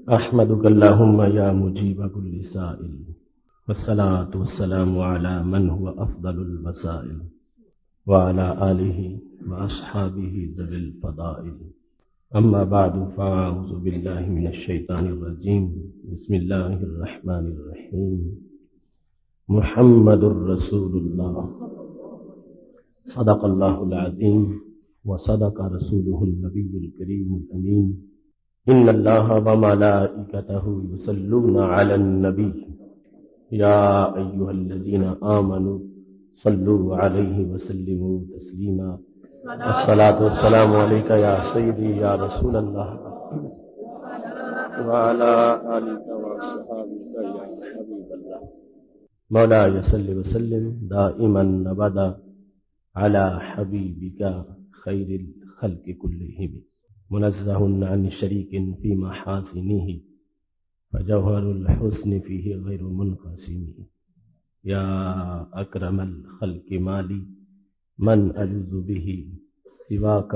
احمدک اللہم یا مجیب کل سائل والصلاة والسلام علی من هو افضل الوسائل وعلی آلہ واصحابہ ذوی الفضائل اما بعد فاعوذ باللہ من الشیطان الرجیم بسم اللہ الرحمن الرحیم محمد الرسول اللہ صدق اللہ العظیم وصدق رسولہ النبی الکریم الامین ان اللہ وملائکتہ یصلون علی النبی یا ایہا الذین آمنوا صلوا علیہ وسلموا تسلیما الصلاۃ والسلام علیک یا سیدی یا رسول اللہ وعلی آلک واصحابک یا حبیب اللہ مولاي صل وسلم دائما ابدا على حبیبک خیر الخلق كلهم منزہ عن شریک فی محاسنہ فجوہر الحسن فیہ غیر منقسم یا اکرم الخلق مالی من اجوز به سواک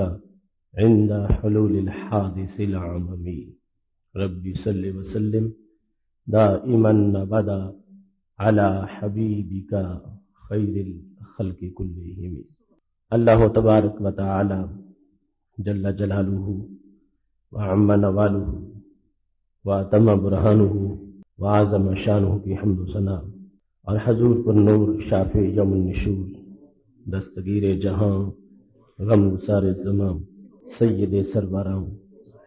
عند حلول الحادث العممی ربی صل وسلم دائما ابدا علی حبیبک خیر الخلق کلہم۔ اللہ تبارک و تعالی جل جلالہ وعم نوالہ واتم برہانہ وعظم شانہ کی حمد و ثنا اور حضور پر نور شافع یوم النشور دستگیر جہاں غم گسار زمان سید سروران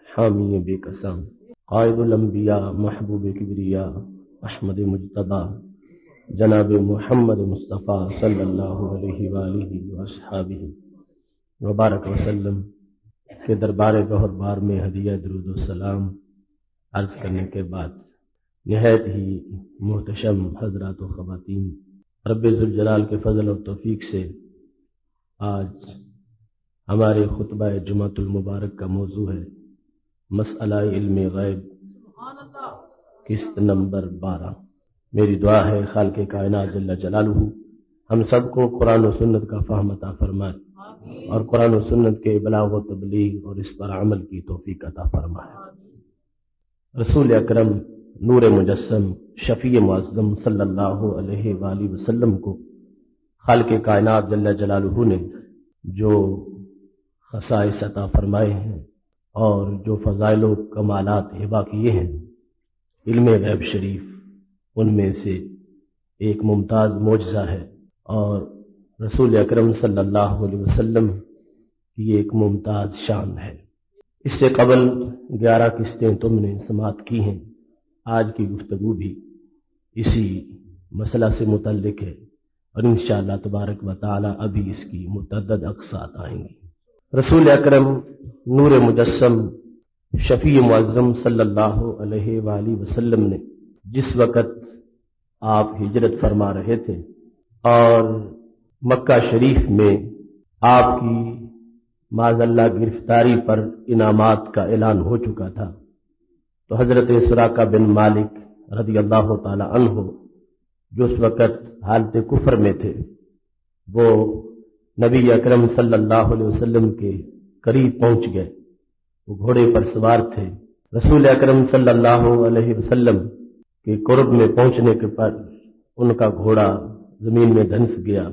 حامی بے قسام قائد الانبیاء محبوب کبریا احمد مجتبی جناب محمد مصطفیٰ صلی اللہ علیہ وآلہ وصحابہ وبارک وسلم کے دربار گہر بار میں ہدیہ درود و سلام عرض کرنے کے بعد نہایت ہی محتشم حضرات و خواتین، رب ذوالجلال کے فضل و توفیق سے آج ہمارے خطبہ جمعۃ المبارک کا موضوع ہے مسئلہ علم غیب، قسط نمبر 12۔ میری دعا ہے خالق کائنات جل جلالہ ہم سب کو قرآن و سنت کا فہم عطا فرمائے اور قرآن و سنت کے ابلاغ و تبلیغ اور اس پر عمل کی توفیق عطا فرمائے۔ رسول اکرم نور مجسم شفیع معظم صلی اللہ علیہ وآلہ وسلم کو خالق کائنات جل جلالہ نے جو خصائص عطا فرمائے ہیں اور جو فضائل و کمالات ہبہ کیے ہیں، علم غیب شریف ان میں سے ایک ممتاز معجزہ ہے اور رسول اکرم صلی اللہ علیہ وسلم کی ایک ممتاز شان ہے۔ اس سے قبل 11 قسطیں تم نے سماعت کی ہیں، آج کی گفتگو بھی اسی مسئلہ سے متعلق ہے اور انشاءاللہ تبارک و تعالی ابھی اس کی متعدد اقساط آئیں گی۔ رسول اکرم نور مجسم شفیع معظم صلی اللہ علیہ وآلہ وسلم نے جس وقت آپ ہجرت فرما رہے تھے اور مکہ شریف میں آپ کی معاذ اللہ گرفتاری پر انعامات کا اعلان ہو چکا تھا، تو حضرت سراقہ بن مالک رضی اللہ تعالی عنہ جو اس وقت حالت کفر میں تھے، وہ نبی اکرم صلی اللہ علیہ وسلم کے قریب پہنچ گئے۔ وہ گھوڑے پر سوار تھے، رسول اکرم صلی اللہ علیہ وسلم کے قرب میں پہنچنے کے پر ان کا گھوڑا زمین میں دھنس گیا۔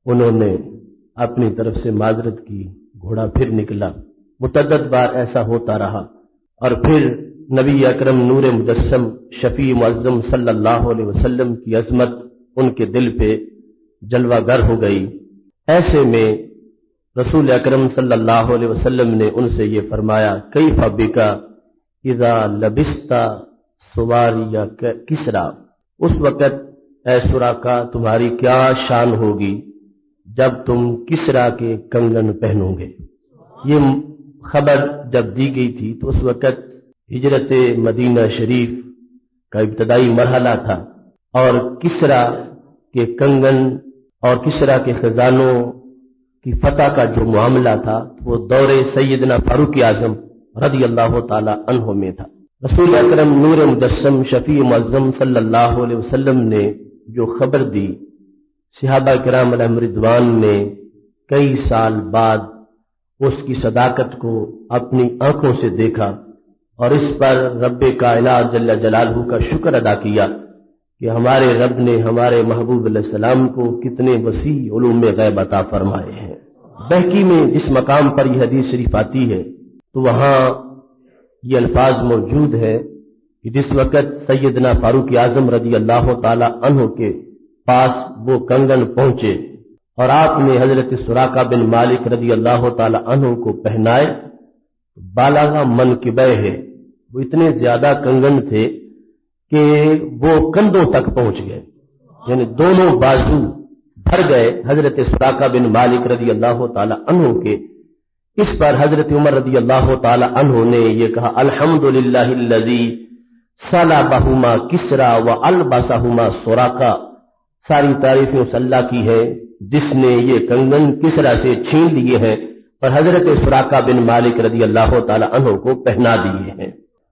انہوں نے اپنی طرف سے معذرت کی، گھوڑا پھر نکلا۔ متعدد بار ایسا ہوتا رہا اور پھر نبی اکرم نور مجسم شفیع معظم صلی اللہ علیہ وسلم کی عظمت ان کے دل پہ جلوہ گر ہو گئی۔ ایسے میں رسول اکرم صلی اللہ علیہ وسلم نے ان سے یہ فرمایا، کیف بکا اذا لبست سواری کسرا، اس وقت اے سراقہ تمہاری کیا شان ہوگی جب تم کسرا کے کنگن پہنو گے۔ یہ خبر جب دی گئی تھی تو اس وقت ہجرت مدینہ شریف کا ابتدائی مرحلہ تھا اور کسرا کے کنگن اور کسرا کے خزانوں کی فتح کا جو معاملہ تھا وہ دور سیدنا فاروق اعظم رضی اللہ تعالی عنہ میں تھا۔ رسول اکرم نور مجسم شفیع معظم صلی اللہ علیہ وسلم نے جو خبر دی، صحابہ کرام علیہم رضوان نے کئی سال بعد اس کی صداقت کو اپنی آنکھوں سے دیکھا اور اس پر رب کائنات جل جلالہ کا شکر ادا کیا کہ ہمارے رب نے ہمارے محبوب علیہ السلام کو کتنے وسیع علوم غیب عطا فرمائے ہیں۔ بہقی میں جس مقام پر یہ حدیث شریف آتی ہے تو وہاں یہ الفاظ موجود ہے کہ جس وقت سیدنا فاروق اعظم رضی اللہ تعالی عنہ کے پاس وہ کنگن پہنچے اور آپ نے حضرت سراقہ بن مالک رضی اللہ تعالی عنہ کو پہنائے، بالغ منکبہ ہے، وہ اتنے زیادہ کنگن تھے کہ وہ کندھوں تک پہنچ گئے، یعنی دونوں بازو بھر گئے حضرت سراقہ بن مالک رضی اللہ تعالی عنہ کے۔ اس پر حضرت عمر رضی اللہ تعالی عنہ نے یہ کہا الحمدللہ الذی صلبہما کسری والبسہما سراقہ، ساری تعریفیں اس اللہ کی ہے جس نے یہ کنگن کسری سے چھین لیے ہیں اور حضرت سراقہ بن مالک رضی اللہ تعالی عنہ کو پہنا دیے ہیں۔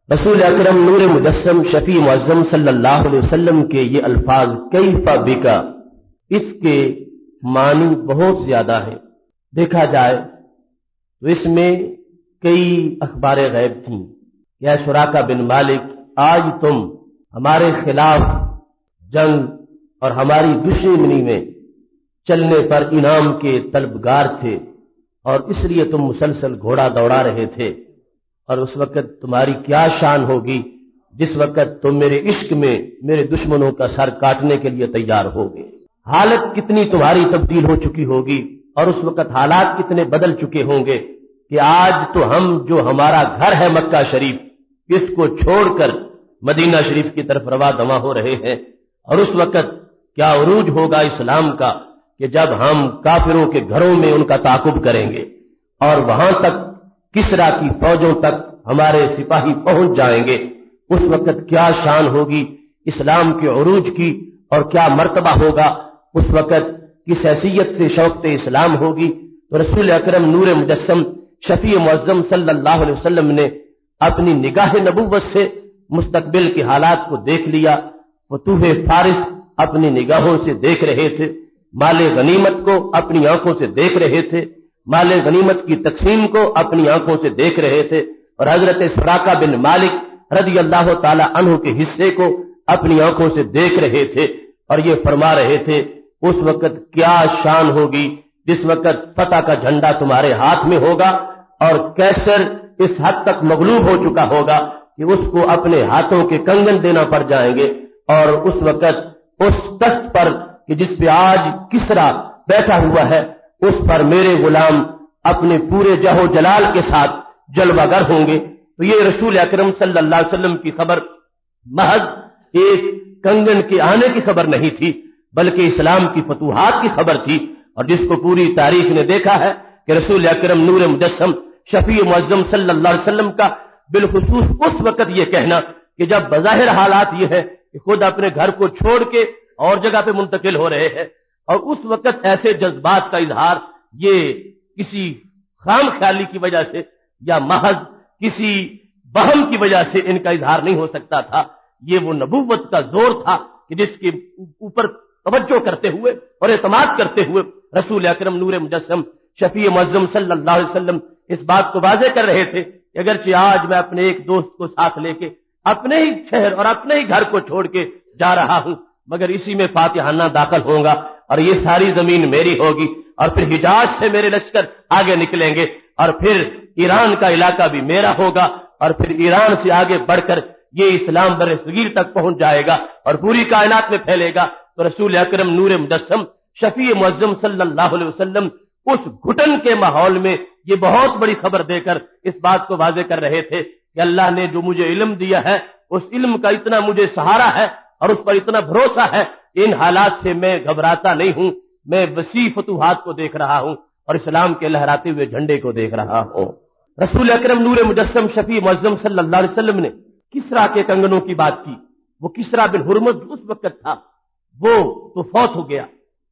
رسول اکرم نور مجسم شفیع معظم صلی اللہ علیہ وسلم کے یہ الفاظ کیف بکا، اس کے معنی بہت زیادہ ہیں۔ دیکھا جائے تو اس میں کئی اخبار غیب تھیں۔ یا سراقہ بن مالک، آج تم ہمارے خلاف جنگ اور ہماری دشمنی میں چلنے پر انعام کے طلبگار تھے اور اس لیے تم مسلسل گھوڑا دوڑا رہے تھے، اور اس وقت تمہاری کیا شان ہوگی جس وقت تم میرے عشق میں میرے دشمنوں کا سر کاٹنے کے لیے تیار ہوگے۔ حالت کتنی تمہاری تبدیل ہو چکی ہوگی اور اس وقت حالات کتنے بدل چکے ہوں گے کہ آج تو ہم جو ہمارا گھر ہے مکہ شریف، اس کو چھوڑ کر مدینہ شریف کی طرف رواں دواں ہو رہے ہیں، اور اس وقت کیا عروج ہوگا اسلام کا کہ جب ہم کافروں کے گھروں میں ان کا تعاقب کریں گے اور وہاں تک کسریٰ کی فوجوں تک ہمارے سپاہی پہنچ جائیں گے، اس وقت کیا شان ہوگی اسلام کے عروج کی اور کیا مرتبہ ہوگا، اس وقت کس حیثیت سے شوقت اسلام ہوگی۔ تو رسول اکرم نور مجسم شفیع معظم صلی اللہ علیہ وسلم نے اپنی نگاہ نبوت سے مستقبل کے حالات کو دیکھ لیا۔ فتوح فارس اپنی نگاہوں سے دیکھ رہے تھے، مال غنیمت کو اپنی آنکھوں سے دیکھ رہے تھے، مال غنیمت کی تقسیم کو اپنی آنکھوں سے دیکھ رہے تھے، اور حضرت سراقہ بن مالک رضی اللہ تعالی عنہ کے حصے کو اپنی آنکھوں سے دیکھ رہے تھے، اور یہ فرما رہے تھے اس وقت کیا شان ہوگی جس وقت فتح کا جھنڈا تمہارے ہاتھ میں ہوگا اور کیسر اس حد تک مغلوب ہو چکا ہوگا کہ اس کو اپنے ہاتھوں کے کنگن دینا پڑ جائیں گے، اور اس وقت اس تخت پر کہ جس پہ آج کسریٰ بیٹھا ہوا ہے اس پر میرے غلام اپنے پورے جہو جلال کے ساتھ جلوہ گر ہوں گے۔ تو یہ رسول اکرم صلی اللہ علیہ وسلم کی خبر محض ایک کنگن کے آنے کی خبر نہیں تھی، بلکہ اسلام کی فتوحات کی خبر تھی، اور جس کو پوری تاریخ نے دیکھا ہے کہ رسول اکرم نور مجسم شفیع معظم صلی اللہ علیہ وسلم کا بالخصوص اس وقت یہ کہنا کہ جب بظاہر حالات یہ ہے کہ خود اپنے گھر کو چھوڑ کے اور جگہ پہ منتقل ہو رہے ہیں، اور اس وقت ایسے جذبات کا اظہار یہ کسی خام خیالی کی وجہ سے یا محض کسی بہم کی وجہ سے ان کا اظہار نہیں ہو سکتا تھا، یہ وہ نبوت کا زور تھا کہ جس کے اوپر توجہ کرتے ہوئے اور اعتماد کرتے ہوئے رسول اکرم نور مجسم شفیع معظم صلی اللہ علیہ وسلم اس بات کو واضح کر رہے تھے کہ اگرچہ آج میں اپنے ایک دوست کو ساتھ لے کے اپنے ہی شہر اور اپنے ہی گھر کو چھوڑ کے جا رہا ہوں، مگر اسی میں فاتحانہ داخل ہوں گا اور یہ ساری زمین میری ہوگی، اور پھر حجاز سے میرے لشکر آگے نکلیں گے، اور پھر ایران کا علاقہ بھی میرا ہوگا، اور پھر ایران سے آگے بڑھ کر یہ اسلام بر صغیر تک پہنچ جائے گا اور پوری کائنات میں پھیلے گا۔ تو رسول اکرم نور مجسم شفیع معظم صلی اللہ علیہ وسلم اس گھٹن کے ماحول میں یہ بہت بڑی خبر دے کر اس بات کو واضح کر رہے تھے کہ اللہ نے جو مجھے علم دیا ہے اس علم کا اتنا مجھے سہارا ہے اور اس پر اتنا بھروسہ ہے، ان حالات سے میں گھبراتا نہیں ہوں، میں وسیع فتوحات کو دیکھ رہا ہوں اور اسلام کے لہراتے ہوئے جھنڈے کو دیکھ رہا ہوں۔ رسول اکرم نور مجسم شفیع معظم صلی اللہ علیہ وسلم نے کسریٰ کے کنگنوں کی بات کی۔ وہ کسریٰ بن ہرمز اس وقت تھا، وہ تو فوت ہو گیا،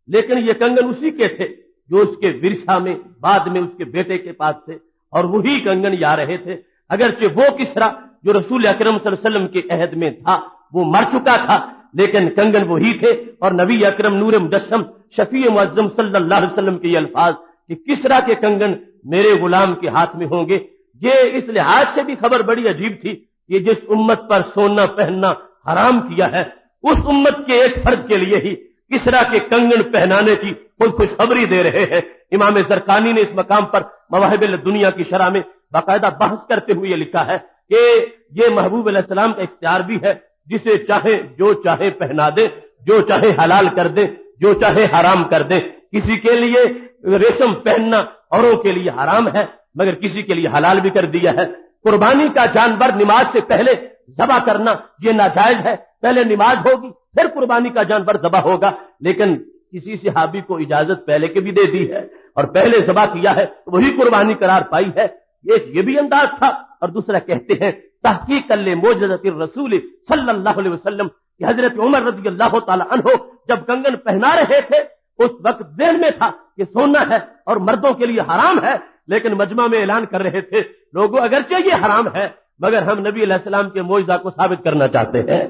لیکن یہ کنگن اسی کے تھے جو اس کے ورثہ میں بعد میں اس کے بیٹے کے پاس تھے، اور وہی کنگن یا رہے تھے۔ اگرچہ وہ کسریٰ جو رسول اکرم صلی اللہ علیہ وسلم کے عہد میں تھا وہ مر چکا تھا، لیکن کنگن وہی تھے، اور نبی اکرم نور مجسم شفیع معظم صلی اللہ علیہ وسلم کے یہ الفاظ کہ کسریٰ کے کنگن میرے غلام کے ہاتھ میں ہوں گے، یہ اس لحاظ سے بھی خبر بڑی عجیب تھی، یہ جس امت پر سونا پہننا حرام کیا ہے اس امت کے ایک فرد کے لیے ہی کسرا کے کنگن پہنانے کی کوئی خوشخبری دے رہے ہیں۔ امام زرقانی نے اس مقام پر مواہب دنیا کی شرح میں باقاعدہ بحث کرتے ہوئے لکھا ہے کہ یہ محبوب علیہ السلام کا اختیار بھی ہے، جسے چاہے جو چاہے پہنا دے، جو چاہے حلال کر دے، جو چاہے حرام کر دے۔ کسی کے لیے ریشم پہننا اوروں کے لیے حرام ہے، مگر کسی کے لیے حلال بھی کر دیا ہے۔ قربانی کا جانور نماز سے پہلے ذبح کرنا یہ ناجائز ہے، پہلے نماز ہوگی پھر قربانی کا جانور ذبح ہوگا، لیکن کسی صحابی کو اجازت پہلے کے بھی دے دی ہے اور پہلے ذبح کیا ہے تو وہی قربانی قرار پائی ہے۔ ایک یہ بھی انداز تھا، اور دوسرا کہتے ہیں تحقیق الموجزۃ الرسول صلی اللہ علیہ وسلم کہ حضرت عمر رضی اللہ تعالی عنہ جب کنگن پہنا رہے تھے اس وقت ذہن میں تھا کہ سونا ہے اور مردوں کے لیے حرام ہے، لیکن مجمع میں اعلان کر رہے تھے لوگوں اگرچہ یہ حرام ہے مگر ہم نبی علیہ السلام کے معجزہ کو ثابت کرنا چاہتے ہیں۔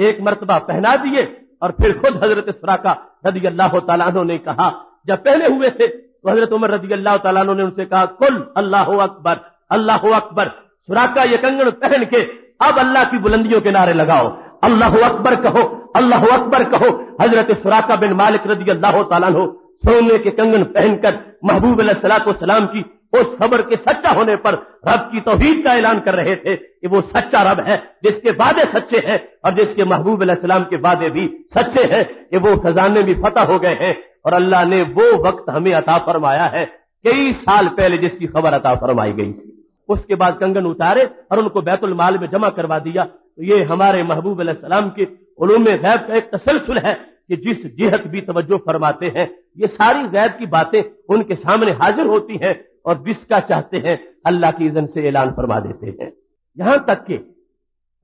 ایک مرتبہ پہنا دیے اور پھر خود حضرت سراقہ رضی اللہ تعالیٰ عنہ نے کہا، جب پہنے ہوئے تھے تو حضرت عمر رضی اللہ تعالیٰ عنہ نے ان سے کہا کل اللہ اکبر اللہ اکبر۔ سراقہ یہ کنگن پہن کے اب اللہ کی بلندیوں کے نعرے لگاؤ، اللہ اکبر کہو، اللہ اکبر کہو۔ حضرت سراقہ بن مالک رضی اللہ تعالیٰ عنہ سونے کے کنگن پہن کر محبوب علیہ الصلوۃ والسلام کی اس خبر کے سچا ہونے پر رب کی توحید کا اعلان کر رہے تھے کہ وہ سچا رب ہے جس کے وعدے سچے ہیں اور جس کے محبوب علیہ السلام کے وعدے بھی سچے ہیں، کہ وہ خزانے بھی فتح ہو گئے ہیں اور اللہ نے وہ وقت ہمیں عطا فرمایا ہے کئی سال پہلے جس کی خبر عطا فرمائی گئی تھی۔ اس کے بعد کنگن اتارے اور ان کو بیت المال میں جمع کروا دیا۔ تو یہ ہمارے محبوب علیہ السلام کے علوم غیب کا ایک تسلسل ہے کہ جس جہت بھی توجہ فرماتے ہیں یہ ساری غیب کی باتیں ان کے سامنے حاضر ہوتی ہیں اور جس کا چاہتے ہیں اللہ کی اذن سے اعلان فرما دیتے ہیں۔ یہاں تک کہ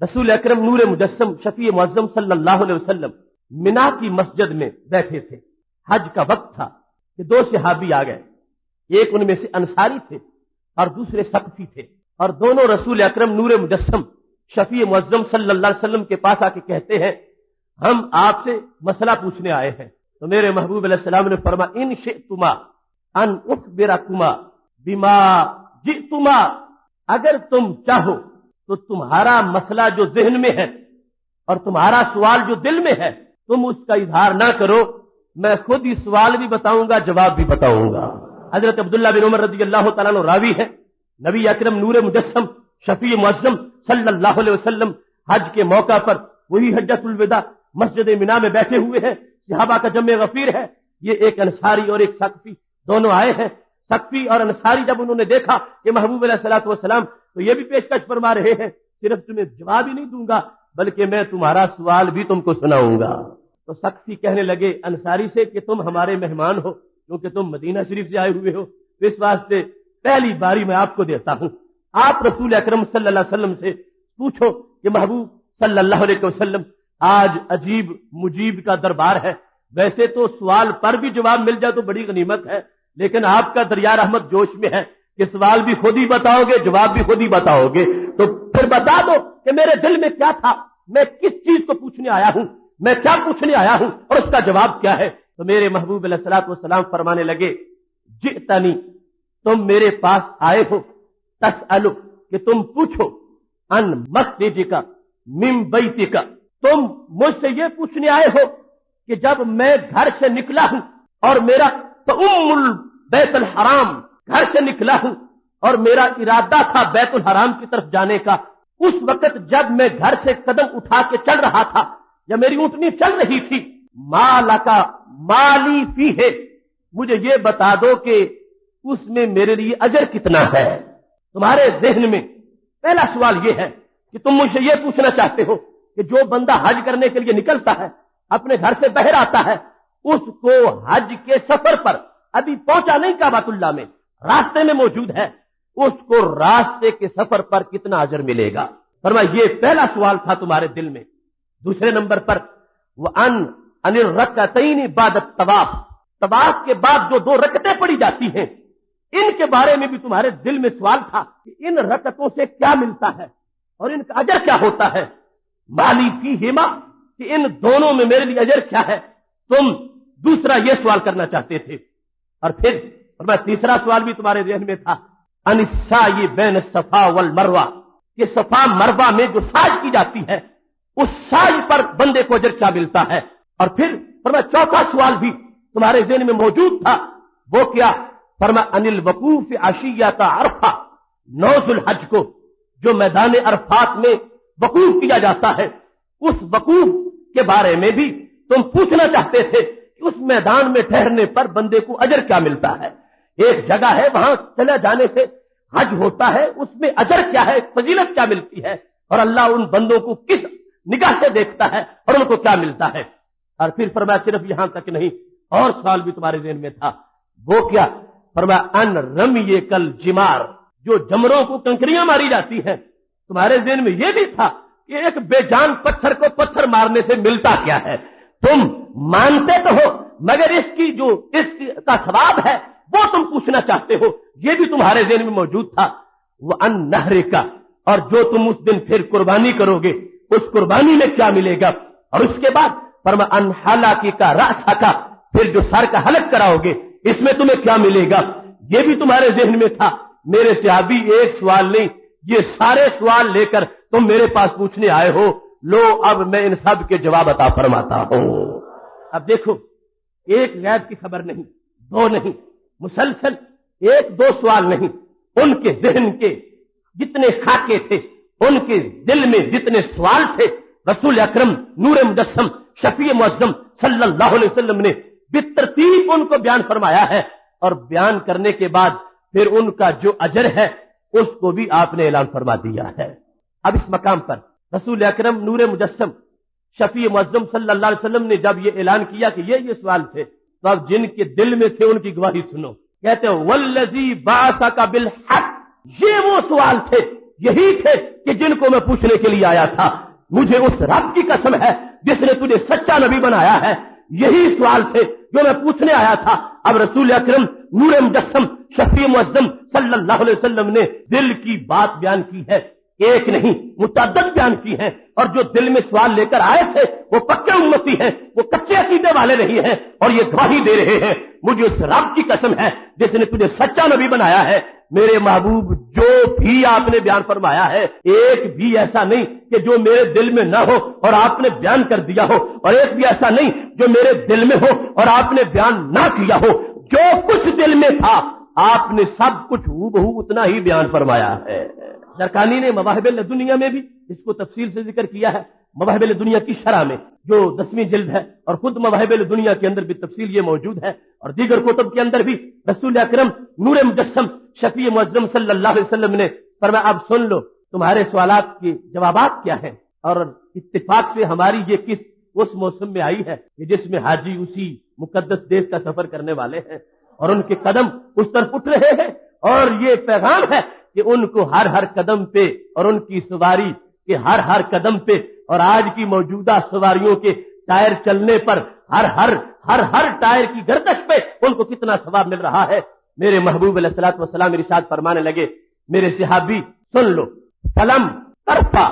رسول اکرم نور مجسم شفیع معظم صلی اللہ علیہ وسلم منا کی مسجد میں بیٹھے تھے، حج کا وقت تھا کہ دو صحابی آ گئے، ایک ان میں سے انصاری تھے اور دوسرے ثقفی تھے، اور دونوں رسول اکرم نور مجسم شفیع معظم صلی اللہ علیہ وسلم کے پاس آ کے کہتے ہیں ہم آپ سے مسئلہ پوچھنے آئے ہیں۔ تو میرے محبوب علیہ السلام نے فرمایا ان شئتما ان اخبرکما بما جئتما، اگر تم چاہو تو تمہارا مسئلہ جو ذہن میں ہے اور تمہارا سوال جو دل میں ہے تم اس کا اظہار نہ کرو، میں خود ہی سوال بھی بتاؤں گا جواب بھی بتاؤں گا۔ حضرت عبداللہ بن عمر رضی اللہ تعالیٰ عنہ راوی ہے، نبی اکرم نور مجسم شفیع معظم صلی اللہ علیہ وسلم حج کے موقع پر وہی حجۃ الوداع مسجد منا میں بیٹھے ہوئے ہیں، صحابہ کا جمع غفیر ہے، یہ ایک انصاری اور ایک ثقفی دونوں آئے ہیں۔ ثقفی اور انصاری جب انہوں نے دیکھا کہ محبوب علیہ الصلوۃ والسلام تو یہ بھی پیشکش فرما رہے ہیں صرف تمہیں جواب ہی نہیں دوں گا بلکہ میں تمہارا سوال بھی تم کو سناؤں گا۔ تو ثقفی کہنے لگے انصاری سے کہ تم ہمارے مہمان ہو کیونکہ تم مدینہ شریف سے آئے ہوئے ہو، اس واسطے پہلی باری میں آپ کو دیتا ہوں، آپ رسول اکرم صلی اللہ علیہ وسلم سے پوچھو کہ محبوب صلی اللہ علیہ وسلم آج عجیب مجیب کا دربار ہے، ویسے تو سوال پر بھی جواب مل جائے تو بڑی غنیمت ہے، لیکن آپ کا دریا رحمت جوش میں ہے کہ سوال بھی خود ہی بتاؤ گے جواب بھی خود ہی بتاؤ گے، تو پھر بتا دو کہ میرے دل میں کیا تھا، میں کس چیز کو پوچھنے آیا ہوں، میں کیا پوچھنے آیا ہوں اور اس کا جواب کیا ہے۔ تو میرے محبوب علیہ الصلوۃ والسلام فرمانے لگے جئتنی، تم میرے پاس آئے ہو، تسألو کہ تم پوچھو، ان مخرجک من بیتک، تم مجھ سے یہ پوچھنے آئے ہو کہ جب میں گھر سے نکلا ہوں اور میرا بیت الحرام گھر سے نکلا ہوں اور میرا ارادہ تھا بیت الحرام کی طرف جانے کا، اس وقت جب میں گھر سے قدم اٹھا کے چل رہا تھا یا میری اونٹنی چل رہی تھی، مالکا مالی فی ہے، مجھے یہ بتا دو کہ اس میں میرے لیے اجر کتنا ہے۔ تمہارے ذہن میں پہلا سوال یہ ہے کہ تم مجھ سے یہ پوچھنا چاہتے ہو کہ جو بندہ حج کرنے کے لیے نکلتا ہے اپنے گھر سے باہر آتا ہے اس کو حج کے سفر پر ابھی پہنچا نہیں کعبۃ اللہ میں، راستے میں موجود ہے، اس کو راستے کے سفر پر کتنا اجر ملے گا۔ فرمایا یہ پہلا سوال تھا تمہارے دل میں۔ دوسرے نمبر پر وَأَنْ الرَّكْعَتَيْنِ بَعْدَ الطَّوَافِ، طواف کے بعد جو دو رکعتیں پڑھی جاتی ہیں ان کے بارے میں بھی تمہارے دل میں سوال تھا کہ ان رکعتوں سے کیا ملتا ہے اور ان کا اجر کیا ہوتا ہے۔ مالی فیہما، کہ ان دونوں میں میرے لیے اجر کیا ہے، تم دوسرا یہ سوال کرنا چاہتے تھے۔ اور پھر تیسرا سوال بھی تمہارے ذہن میں تھا، ان السعی بین الصفا والمروہ، یہ صفا مروہ میں جو سعی کی جاتی ہے اس سعی پر بندے کو اجر کیا ملتا ہے۔ اور پھر فرمایا چوتھا سوال بھی تمہارے ذہن میں موجود تھا، وہ کیا؟ فرمایا ان الوقوف عشیۃ عرفہ، 9 ذوالحج کو جو میدان عرفات میں وقوف کیا جاتا ہے، اس وقوف کے بارے میں بھی تم پوچھنا چاہتے تھے کہ اس میدان میں ٹھہرنے پر بندے کو اجر کیا ملتا ہے۔ ایک جگہ ہے وہاں چلے جانے سے حج ہوتا ہے، اس میں اجر کیا ہے، فضیلت کیا ملتی ہے، اور اللہ ان بندوں کو کس نگاہ سے دیکھتا ہے اور ان کو کیا ملتا ہے۔ اور پھر فرمایا صرف یہاں تک نہیں، اور سوال بھی تمہارے ذہن میں تھا، وہ کیا؟ فرمایا ان رمی کل جمار، جو جمروں کو کنکریاں ماری جاتی ہیں، تمہارے ذہن میں یہ بھی تھا کہ ایک بے جان پتھر کو پتھر مارنے سے ملتا کیا ہے؟ تم مانتے تو ہو مگر اس کا ثواب ہے وہ تم پوچھنا چاہتے ہو، یہ بھی تمہارے ذہن میں موجود تھا۔ وہ ان نہر کا، اور جو تم اس دن پھر قربانی کرو گے اس قربانی میں کیا ملے گا۔ اور اس کے بعد فرمایا ان حلاقی کا رأس کا، پھر جو سر کا حلق کراؤ گے اس میں تمہیں کیا ملے گا، یہ بھی تمہارے ذہن میں تھا۔ میرے صحابی ایک سوال نہیں، یہ سارے سوال لے کر تم میرے پاس پوچھنے آئے ہو، لو اب میں ان سب کے جواب عطا فرماتا ہوں۔ اب دیکھو، ایک غیب کی خبر نہیں، 2 نہیں، مسلسل 1-2 سوال نہیں، ان کے ذہن کے جتنے خاکے تھے، ان کے دل میں جتنے سوال تھے، رسول اکرم نور مجسم شفیع معظم صلی اللہ علیہ وسلم نے بالترتیب ان کو بیان فرمایا ہے، اور بیان کرنے کے بعد پھر ان کا جو اجر ہے اس کو بھی آپ نے اعلان فرما دیا ہے۔ اب اس مقام پر رسول اکرم نور مجسم شفیع معظم صلی اللہ علیہ وسلم نے جب یہ اعلان کیا کہ یہ سوال تھے، تو اب جن کے دل میں تھے ان کی گواہی سنو۔ کہتے ہیں والذی بعثک بالحق، یہ وہ سوال تھے، یہی تھے کہ جن کو میں پوچھنے کے لیے آیا تھا۔ مجھے اس رب کی قسم ہے جس نے تجھے سچا نبی بنایا ہے، یہی سوال تھے جو میں پوچھنے آیا تھا۔ اب رسول اکرم نور مجسم شفیع معظم صلی اللہ علیہ وسلم نے دل کی بات بیان کی ہے، ایک نہیں متعدد بیان کی ہیں، اور جو دل میں سوال لے کر آئے تھے وہ پکے امتی ہیں، وہ کچے عقیدے والے نہیں ہیں، اور یہ گواہی دے رہے ہیں مجھے اس رب کی قسم ہے جس نے تجھے سچا نبی بنایا ہے۔ میرے محبوب، جو بھی آپ نے بیان فرمایا ہے ایک بھی ایسا نہیں کہ جو میرے دل میں نہ ہو اور آپ نے بیان کر دیا ہو، اور ایک بھی ایسا نہیں جو میرے دل میں ہو اور آپ نے بیان نہ کیا ہو۔ جو کچھ دل میں تھا آپ نے سب کچھ ہو بہو اتنا ہی بیان فرمایا ہے۔ زرقانی نے مواہب الدنیا میں بھی اس کو تفصیل سے ذکر کیا ہے، مواہب الدنیا کی شرح میں جو 10ویں جلد ہے، اور خود مواہب الدنیا کے اندر بھی تفصیل یہ موجود ہے، اور دیگر کتب کے اندر بھی رسول اکرم نور مجسم شفیع معظم صلی اللہ علیہ وسلم نے فرمایا اب سن لو تمہارے سوالات کے جوابات کیا ہیں۔ اور اتفاق سے ہماری یہ قسط اس موسم میں آئی ہے کہ جس میں حاجی اسی مقدس دیش کا سفر کرنے والے ہیں، اور ان کے قدم اس طرف اٹھ رہے ہیں، اور یہ پیغام ہے کہ ان کو ہر قدم پہ، اور ان کی سواری کے ہر قدم پہ، اور آج کی موجودہ سواریوں کے ٹائر چلنے پر ہر ٹائر کی گردش پہ ان کو کتنا ثواب مل رہا ہے۔ میرے محبوب علیہ الصلوۃ والسلام ارشاد فرمانے لگے، میرے صحابی سن لو، فلم ترفع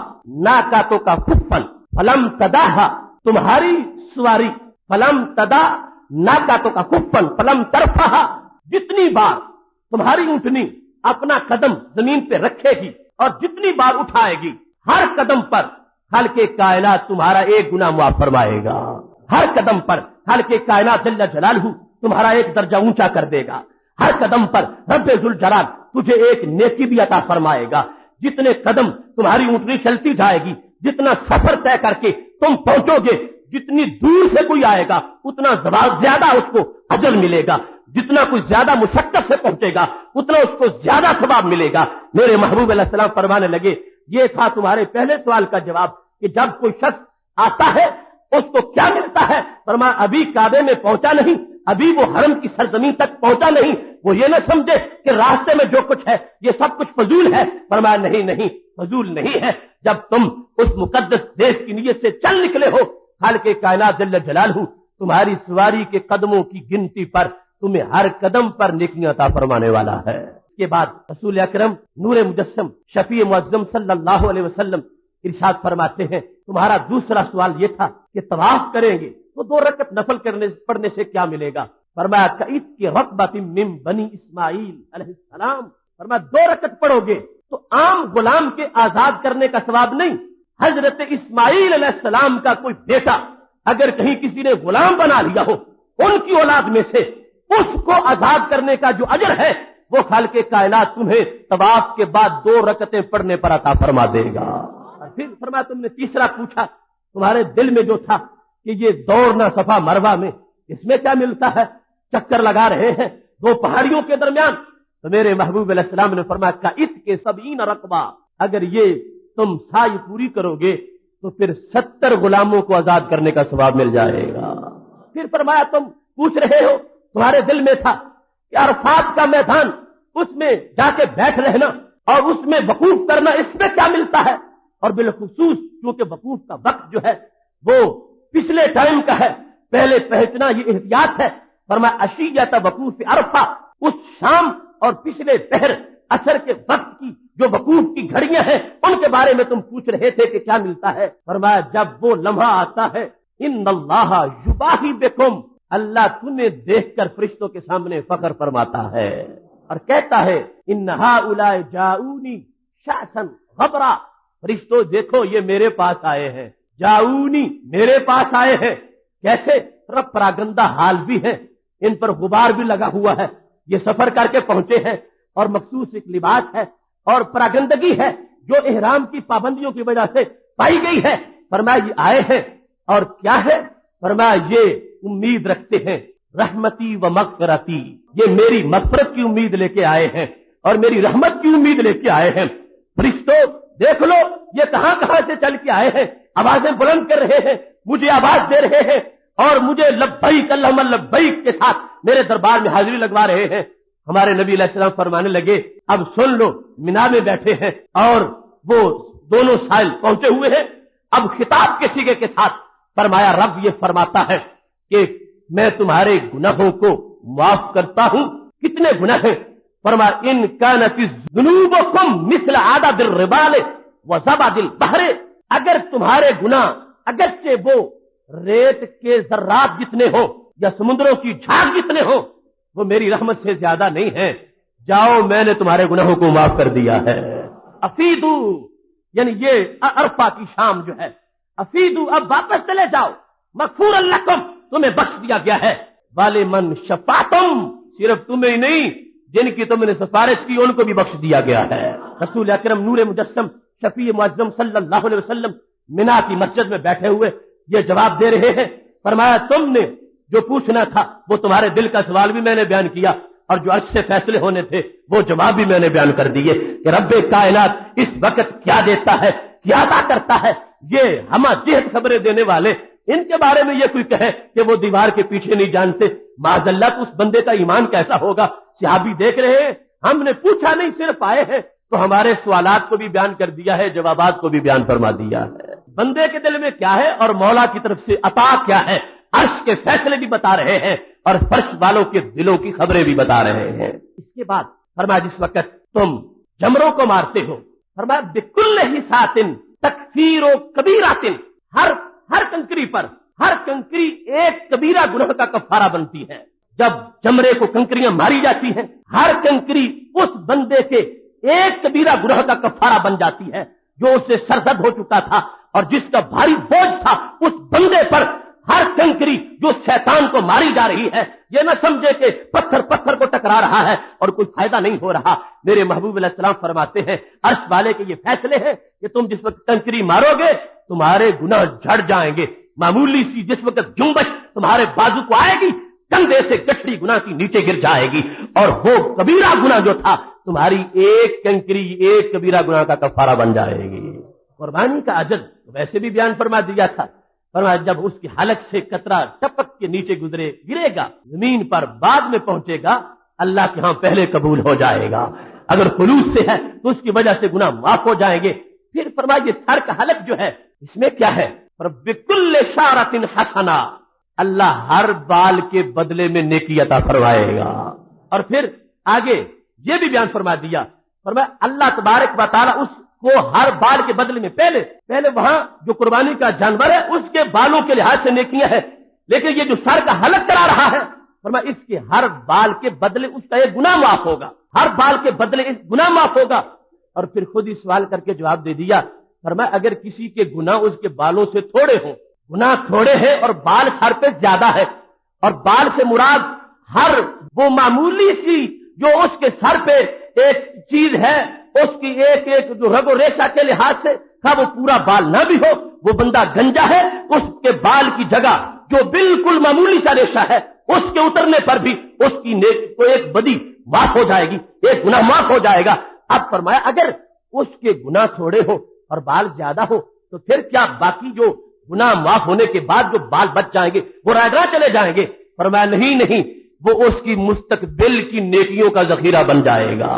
ناقاتوں کا کفن فلم تداہا، تمہاری سواری فلم تدا ناقاتوں کا کفن فلم ترفع، جتنی بار تمہاری اونٹنی اپنا قدم زمین پہ رکھے گی اور جتنی بار اٹھائے گی، ہر قدم پر خالق کائنات تمہارا ایک گناہ معاف فرمائے گا۔ ہر قدم پر خالق کائنات جل جلالہ تمہارا ایک درجہ اونچا کر دے گا۔ ہر قدم پر رب ذوالجلال تجھے ایک نیکی بھی عطا فرمائے گا۔ جتنے قدم تمہاری اونٹنی چلتی جائے گی، جتنا سفر طے کر کے تم پہنچو گے، جتنی دور سے کوئی آئے گا اتنا زیادہ اس کو اجر ملے گا، جتنا کوئی زیادہ مشقت سے پہنچے گا اتنا اس کو زیادہ ثواب ملے گا۔ میرے محبوب علیہ السلام فرمانے لگے، یہ تھا تمہارے پہلے سوال کا جواب کہ جب کوئی شخص آتا ہے اس کو کیا ملتا ہے۔ فرمایا ابھی کعبے میں پہنچا نہیں، ابھی وہ حرم کی سرزمین تک پہنچا نہیں، وہ یہ نہ سمجھے کہ راستے میں جو کچھ ہے یہ سب کچھ فضول ہے۔ فرمایا نہیں فضول نہیں ہے، جب تم اس مقدس دیش کی نیت سے چل نکلے ہو، خالق کائنات جل جلالہ تمہاری سواری کے قدموں کی گنتی پر تمہیں ہر قدم پر نیکیاں عطا فرمانے والا ہے۔ اس کے بعد رسول اکرم نور مجسم شفیع معظم صلی اللہ علیہ وسلم ارشاد فرماتے ہیں، تمہارا دوسرا سوال یہ تھا کہ طواف کریں گے تو 2 رکعت نفل پڑھنے سے کیا ملے گا۔ فرمایا کعید کی رقبۃ من بنی اسماعیل علیہ السلام، فرمایا 2 رکعت پڑھو گے تو عام غلام کے آزاد کرنے کا ثواب نہیں، حضرت اسماعیل علیہ السلام کا کوئی بیٹا اگر کہیں کسی نے غلام بنا لیا ہو ان کی اولاد میں سے، اس کو آزاد کرنے کا جو اجر ہے وہ خالق کائنات تمہیں طواف کے بعد 2 رکعتیں پڑھنے پر عطا فرما دے گا۔ اور پھر فرمایا تم نے تیسرا پوچھا تمہارے دل میں جو تھا کہ یہ دوڑنا صفا مروہ میں اس میں کیا ملتا ہے، چکر لگا رہے ہیں 2 پہاڑیوں کے درمیان، تو میرے محبوب علیہ السلام نے فرمایا کعت کے 70 رقبہ، اگر یہ تم سائی پوری کرو گے تو پھر 70 غلاموں کو آزاد کرنے کا ثواب مل جائے گا۔ پھر فرمایا تم پوچھ رہے ہو تمہارے دل میں تھا کہ عرفات کا میدان اس میں جا کے بیٹھ رہنا اور اس میں وقوف کرنا اس میں کیا ملتا ہے، اور بالخصوص کیونکہ وقوف کا وقت جو ہے وہ پچھلے ٹائم کا ہے، پہلے پہنچنا یہ احتیاط ہے۔ فرمایا عشیۃ وقوف عرفہ، اس شام اور پچھلے پہر عصر کے وقت کی جو وقوف کی گھڑیاں ہیں ان کے بارے میں تم پوچھ رہے تھے کہ کیا ملتا ہے۔ فرمایا جب وہ لمحہ آتا ہے ان اللہ یباہی بکم، اللہ تمہیں دیکھ کر فرشتوں کے سامنے فخر فرماتا ہے اور کہتا ہے ان ہؤلاء جاؤنی شأسا غبرا، فرشتوں دیکھو یہ میرے پاس آئے ہیں، جاؤنی میرے پاس آئے ہیں، کیسے رب پراگندہ حال بھی ہے، ان پر غبار بھی لگا ہوا ہے، یہ سفر کر کے پہنچے ہیں اور مخصوص ایک لباس ہے اور پراگندگی ہے جو احرام کی پابندیوں کی وجہ سے پائی گئی ہے۔ فرمایا یہ آئے ہیں اور کیا ہے، فرمایا یہ امید رکھتے ہیں رحمتی و مغفرتی، یہ میری مغفرت کی امید لے کے آئے ہیں اور میری رحمت کی امید لے کے آئے ہیں۔ فرشتوں دیکھ لو یہ کہاں کہاں سے چل کے آئے ہیں، آوازیں بلند کر رہے ہیں، مجھے آواز دے رہے ہیں اور مجھے لبیک اللہم لبیک کے ساتھ میرے دربار میں حاضری لگوا رہے ہیں۔ ہمارے نبی علیہ السلام فرمانے لگے اب سن لو، مینا میں بیٹھے ہیں اور وہ دونوں سائل پہنچے ہوئے ہیں، اب خطاب کے سیغے کے ساتھ فرمایا رب یہ فرماتا ہے کہ میں تمہارے گناہوں کو معاف کرتا ہوں۔ کتنے گناہ ہیں؟ فرمایا ان کانت ذنوبکم مثل عدد الربال وزبد البحر، اگر تمہارے گناہ اگرچہ وہ ریت کے ذرات جتنے ہو یا سمندروں کی جھاگ جتنے ہو وہ میری رحمت سے زیادہ نہیں ہے، جاؤ میں نے تمہارے گناہوں کو معاف کر دیا ہے۔ افیدو یعنی یہ عرفہ کی شام جو ہے، افیدو اب واپس چلے جاؤ، مغفور لکم تمہیں بخش دیا گیا ہے، والمن شفعتم صرف تمہیں نہیں جن کی تم نے سفارش کی ان کو بھی بخش دیا گیا ہے۔ رسول اکرم نور مجسم شفیع معظم صلی اللہ علیہ وسلم مینا کی مسجد میں بیٹھے ہوئے یہ جواب دے رہے ہیں۔ فرمایا تم نے جو پوچھنا تھا وہ تمہارے دل کا سوال بھی میں نے بیان کیا اور جو عرش سے فیصلے ہونے تھے وہ جواب بھی میں نے بیان کر دیے کہ رب کائنات اس وقت کیا دیتا ہے، کیا عطا کرتا ہے۔ یہ ہم جہت خبریں دینے والے ان کے بارے میں یہ کوئی کہے کہ وہ دیوار کے پیچھے نہیں جانتے، معاذ اللہ تو اس بندے کا ایمان کیسا ہوگا۔ صحابی دیکھ رہے ہیں ہم نے پوچھا نہیں صرف آئے ہیں، تو ہمارے سوالات کو بھی بیان کر دیا ہے، جوابات کو بھی بیان فرما دیا ہے۔ بندے کے دل میں کیا ہے اور مولا کی طرف سے عطا کیا ہے، عرش کے فیصلے بھی بتا رہے ہیں اور فرش والوں کے دلوں کی خبریں بھی بتا رہے ہیں۔ اس کے بعد فرمایا جس وقت تم جمروں کو مارتے ہو، فرمایا بکل حسات تکفیر و کبیرات، ہر کنکری پر ہر کنکری ایک کبیرہ گناہ کا کفارہ بنتی ہے۔ جب جمرے کو کنکریاں ماری جاتی ہیں ہر کنکری اس بندے کے ایک کبیرہ گناہ کا کفارہ بن جاتی ہے جو اس سے سرزد ہو چکا تھا اور جس کا بھاری بوجھ تھا اس بندے پر۔ ہر کنکری جو شیطان کو ماری جا رہی ہے یہ نہ سمجھے کہ پتھر پتھر کو ٹکرا رہا ہے اور کوئی فائدہ نہیں ہو رہا۔ میرے محبوب علیہ السلام فرماتے ہیں عرش والے کے یہ فیصلے ہیں کہ تم جس وقت کنکری مارو گے تمہارے گناہ جھڑ جائیں گے، معمولی سی جس وقت جنبش تمہارے بازو کو آئے گی کندھے سے گٹھڑی گناہ کی نیچے گر جائے گی اور وہ کبیرہ گناہ جو تھا تمہاری ایک کنکری ایک کبیرہ گناہ کا کفارہ بن جائے گی۔ قربانی کا اجر ویسے بھی بیان فرما دیا تھا، فرمایا جب اس کی حلق سے قطرہ ٹپک کے نیچے گرے گا زمین پر بعد میں پہنچے گا اللہ کے ہاں پہلے قبول ہو جائے گا، اگر خلوص سے ہے تو اس کی وجہ سے گناہ معاف ہو جائیں گے۔ پھر فرمایا یہ سر کا حلق جو ہے اس میں کیا ہے، بِكُلِّ شَعْرَةٍ حَسَنَةٍ، اللہ ہر بال کے بدلے میں نیکی عطا فرمائے گا۔ اور پھر آگے یہ بھی بیان فرما دیا، فرمایا اللہ تبارک و تعالی اس کو ہر بال کے بدلے میں پہلے وہاں جو قربانی کا جانور ہے اس کے بالوں کے لحاظ سے نیکیاں ہے، لیکن یہ جو سر کا حلق کرا رہا ہے فرمایا اس کے ہر بال کے بدلے اس کا ایک گناہ معاف ہوگا، ہر بال کے بدلے اس گناہ معاف ہوگا۔ اور پھر خود ہی سوال کر کے جواب دے دیا، فرمایا اگر کسی کے گناہ اس کے بالوں سے تھوڑے ہوں، گناہ تھوڑے ہیں اور بال سر پہ زیادہ ہے، اور بال سے مراد ہر وہ معمولی سی جو اس کے سر پہ ایک چیز ہے، اس کی ایک ایک جو رگ و ریشہ کے لحاظ سے تھا وہ پورا بال نہ بھی ہو، وہ بندہ گنجا ہے، اس کے بال کی جگہ جو بالکل معمولی سا ریشہ ہے اس کے اترنے پر بھی اس کی کو ایک بدی معاف ہو جائے گی، ایک گناہ معاف ہو جائے گا۔ اب فرمایا اگر اس کے گناہ تھوڑے ہو اور بال زیادہ ہو تو پھر کیا باقی جو گناہ معاف ہونے کے بعد جو بال بچ جائیں گے وہ رائے چلے جائیں گے؟ فرمایا نہیں، وہ اس کی مستقبل کی نیکیوں کا ذخیرہ بن جائے گا۔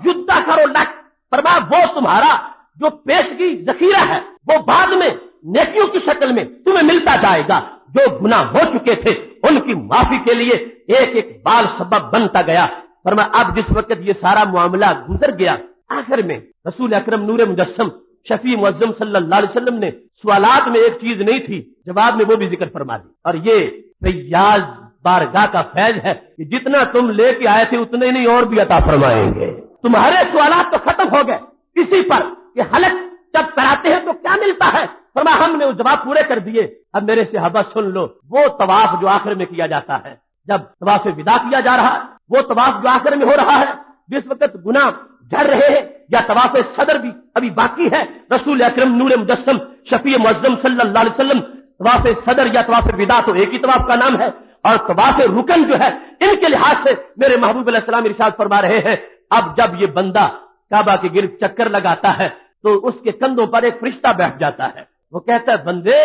یدہ کرو لک، فرمایا وہ تمہارا جو پیشگی ذخیرہ ہے وہ بعد میں نیکیوں کی شکل میں تمہیں ملتا جائے گا۔ جو گناہ ہو چکے تھے ان کی معافی کے لیے ایک ایک بال سبب بنتا گیا۔ فرمایا اب جس وقت یہ سارا معاملہ گزر گیا، آخر میں رسول اکرم نور مجسم شفیع معظم صلی اللہ علیہ وسلم نے سوالات میں ایک چیز نہیں تھی، جواب میں وہ بھی ذکر فرما دی، اور یہ فیاض بارگاہ کا فیض ہے کہ جتنا تم لے کے آئے تھے اتنے نہیں اور بھی عطا فرمائیں گے۔ تمہارے سوالات تو ختم ہو گئے اسی پر کہ حلق جب کراتے ہیں تو کیا ملتا ہے؟ فرمایا ہم نے وہ جواب پورے کر دیے۔ اب میرے صحابہ سن لو، وہ طواف جو آخر میں کیا جاتا ہے، جب طواف وداع کیا جا رہا ہے، وہ طواف جو آخر میں ہو رہا ہے، جس وقت گناہ جھڑ رہے ہیں یا طواف صدر بھی ابھی باقی ہے، رسول اکرم نور مجسم شفیع معظم صلی اللہ علیہ وسلم طواف صدر یا طواف وداع تو ایک ہی طواف کا نام ہے، اور طواف رکن جو ہے ان کے لحاظ سے میرے محبوب علیہ السلام ارشاد فرما رہے ہیں اب جب یہ بندہ کعبہ کے گرد چکر لگاتا ہے تو اس کے کندھوں پر ایک فرشتہ بیٹھ جاتا ہے، وہ کہتا ہے بندے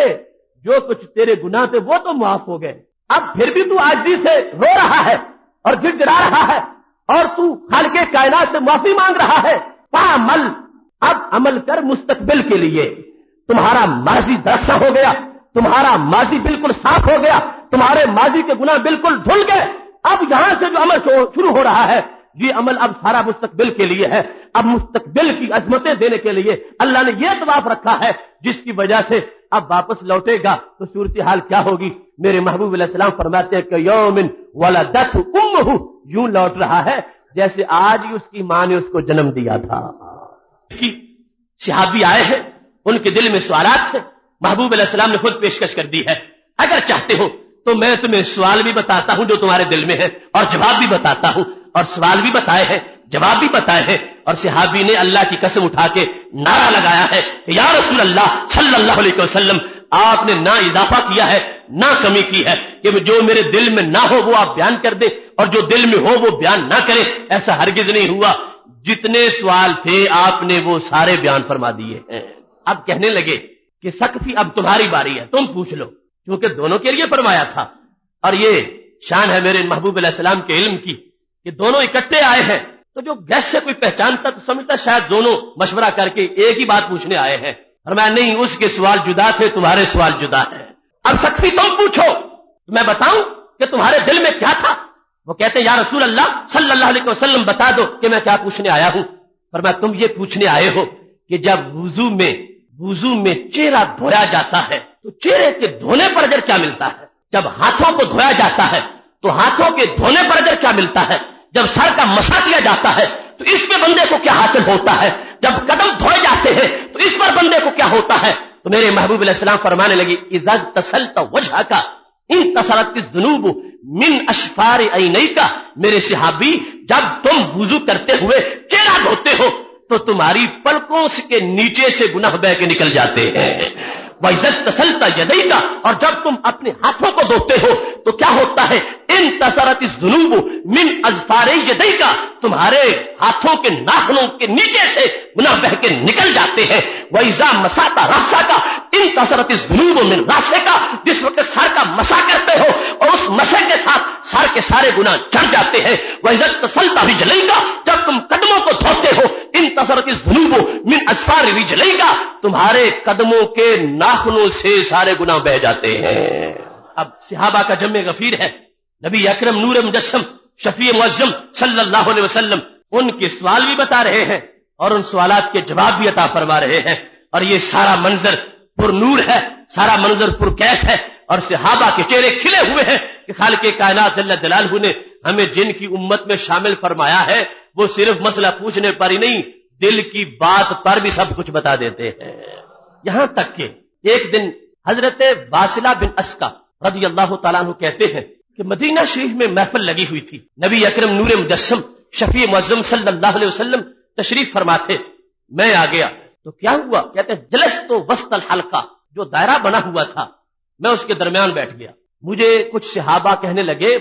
جو کچھ تیرے گناہ تھے وہ تو معاف ہو گئے، اب پھر بھی تو عاجزی سے رو رہا ہے اور گر گرا رہا ہے اور تو خالق کائنات سے معافی مانگ رہا ہے، فعمل، اب عمل کر مستقبل کے لیے۔ تمہارا ماضی درخشاں ہو گیا، تمہارا ماضی بالکل صاف ہو گیا، تمہارے ماضی کے گناہ بالکل دھل گئے، اب یہاں سے جو عمل شروع ہو رہا ہے یہ عمل اب سارا مستقبل کے لیے ہے، اب مستقبل کی عظمتیں دینے کے لیے اللہ نے یہ طواف رکھا ہے جس کی وجہ سے اب واپس لوٹے گا تو صورتحال کیا ہوگی؟ میرے محبوب علیہ السلام فرماتے ہیں کہ یومن ولدت امہ، یوں لوٹ رہا ہے جیسے آج ہی اس کی ماں نے اس کو جنم دیا تھا۔ صحابی آئے ہیں، ان کے دل میں سوالات ہیں، محبوب علیہ السلام نے خود پیشکش کر دی ہے، اگر چاہتے ہو تو میں تمہیں سوال بھی بتاتا ہوں جو تمہارے دل میں ہے اور جواب بھی بتاتا ہوں، اور سوال بھی بتائے ہیں جواب بھی بتائے ہیں، اور صحابی نے اللہ کی قسم اٹھا کے نعرہ لگایا ہے کہ یا رسول اللہ صلی اللہ علیہ وسلم آپ نے نہ اضافہ کیا ہے نہ کمی کی ہے کہ جو میرے دل میں نہ ہو وہ آپ بیان کر دیں اور جو دل میں ہو وہ بیان نہ کریں، ایسا ہرگز نہیں ہوا، جتنے سوال تھے آپ نے وہ سارے بیان فرما دیے ہیں۔ اب کہنے لگے کہ سقفی اب تمہاری باری ہے، تم پوچھ لو، کیونکہ دونوں کے لیے فرمایا تھا، اور یہ شان ہے میرے محبوب علیہ السلام کے علم کی کہ دونوں اکٹھے آئے ہیں، تو جو گیس سے کوئی پہچانتا تو سمجھتا شاید دونوں مشورہ کر کے ایک ہی بات پوچھنے آئے ہیں، فرمایا نہیں، اس کے سوال جدا تھے، تمہارے سوال جدا ہے، اب سقفی تم پوچھو، میں بتاؤں کہ تمہارے دل میں کیا تھا؟ وہ کہتے ہیں یا رسول اللہ صلی اللہ علیہ وسلم بتا دو کہ میں کیا پوچھنے آیا ہوں۔ فرمایا تم یہ پوچھنے آئے ہو کہ جب وضو میں چہرہ دھویا جاتا ہے تو چہرے کے دھونے پر اجر کیا ملتا ہے؟ جب ہاتھوں کو دھویا جاتا ہے تو ہاتھوں کے دھونے پر اجر کیا ملتا ہے؟ جب سر کا مسح کیا جاتا ہے تو اس پہ بندے کو کیا حاصل ہوتا ہے؟ جب قدم دھوئے جاتے ہیں تو اس پر بندے کو کیا ہوتا ہے؟ تو میرے محبوب علیہ السلام فرمانے لگی اذا تسلت وجہ کا ان تسلت الذنوب من اشفار عینیک، میرے صحابی جب تم وضو کرتے ہوئے چہرہ دھوتے ہو تو تمہاری پلکوں کے نیچے سے گناہ بہ کے نکل جاتے ہیں، وَإِذَا اغْتَسَلْتَ يَدَيْكَ، اور جب تم اپنے ہاتھوں کو دھوتے ہو تو کیا ہوتا ہے؟ انتصرت الذنوب من اظفار یدیک، تمہارے ہاتھوں کے ناخنوں کے نیچے سے گناہ بہ کے نکل جاتے ہیں، وَإِذَا مَسَحْتَ رَأْسَكَ انتصرت الذنوب من رأسك، جس وقت سر کا مسح کرتے ہو اور اس مسح کے ساتھ سر کے سارے گناہ جھڑ جاتے ہیں، وَإِذَا اغْتَسَلْتَ رِجْلَيْكَ، جب تم قدموں کو دھوتے ہو انتصرت الذنوب من اظفار رجليك، تمہارے قدموں کے ناخنوں سے سارے گناہ بہ جاتے ہیں۔ اب صحابہ کا جمع غفیر ہے، نبی اکرم نور مجسم شفیع معظم صلی اللہ علیہ وسلم ان کے سوال بھی بتا رہے ہیں اور ان سوالات کے جواب بھی عطا فرما رہے ہیں، اور یہ سارا منظر پر نور ہے، سارا منظر پر کیف ہے، اور صحابہ کے چہرے کھلے ہوئے ہیں، کہ خالق کائنات جل جلالہ نے ہمیں جن کی امت میں شامل فرمایا ہے وہ صرف مسئلہ پوچھنے پر ہی نہیں، دل کی بات پر بھی سب کچھ بتا دیتے ہیں. یہاں تک کہ ایک دن حضرت واصلہ بن اسقا رضی اللہ تعالیٰ عنہ کہتے ہیں کہ مدینہ شریف میں محفل لگی ہوئی تھی، نبی اکرم نور مجسم شفیع معظم صلی اللہ علیہ وسلم تشریف فرما تھے. میں آ گیا تو کیا ہوا؟ کہتے ہیں جلس تو وسط الحلقہ، جو دائرہ بنا ہوا تھا میں اس کے درمیان بیٹھ گیا. مجھے کچھ صحابہ کہنے لگے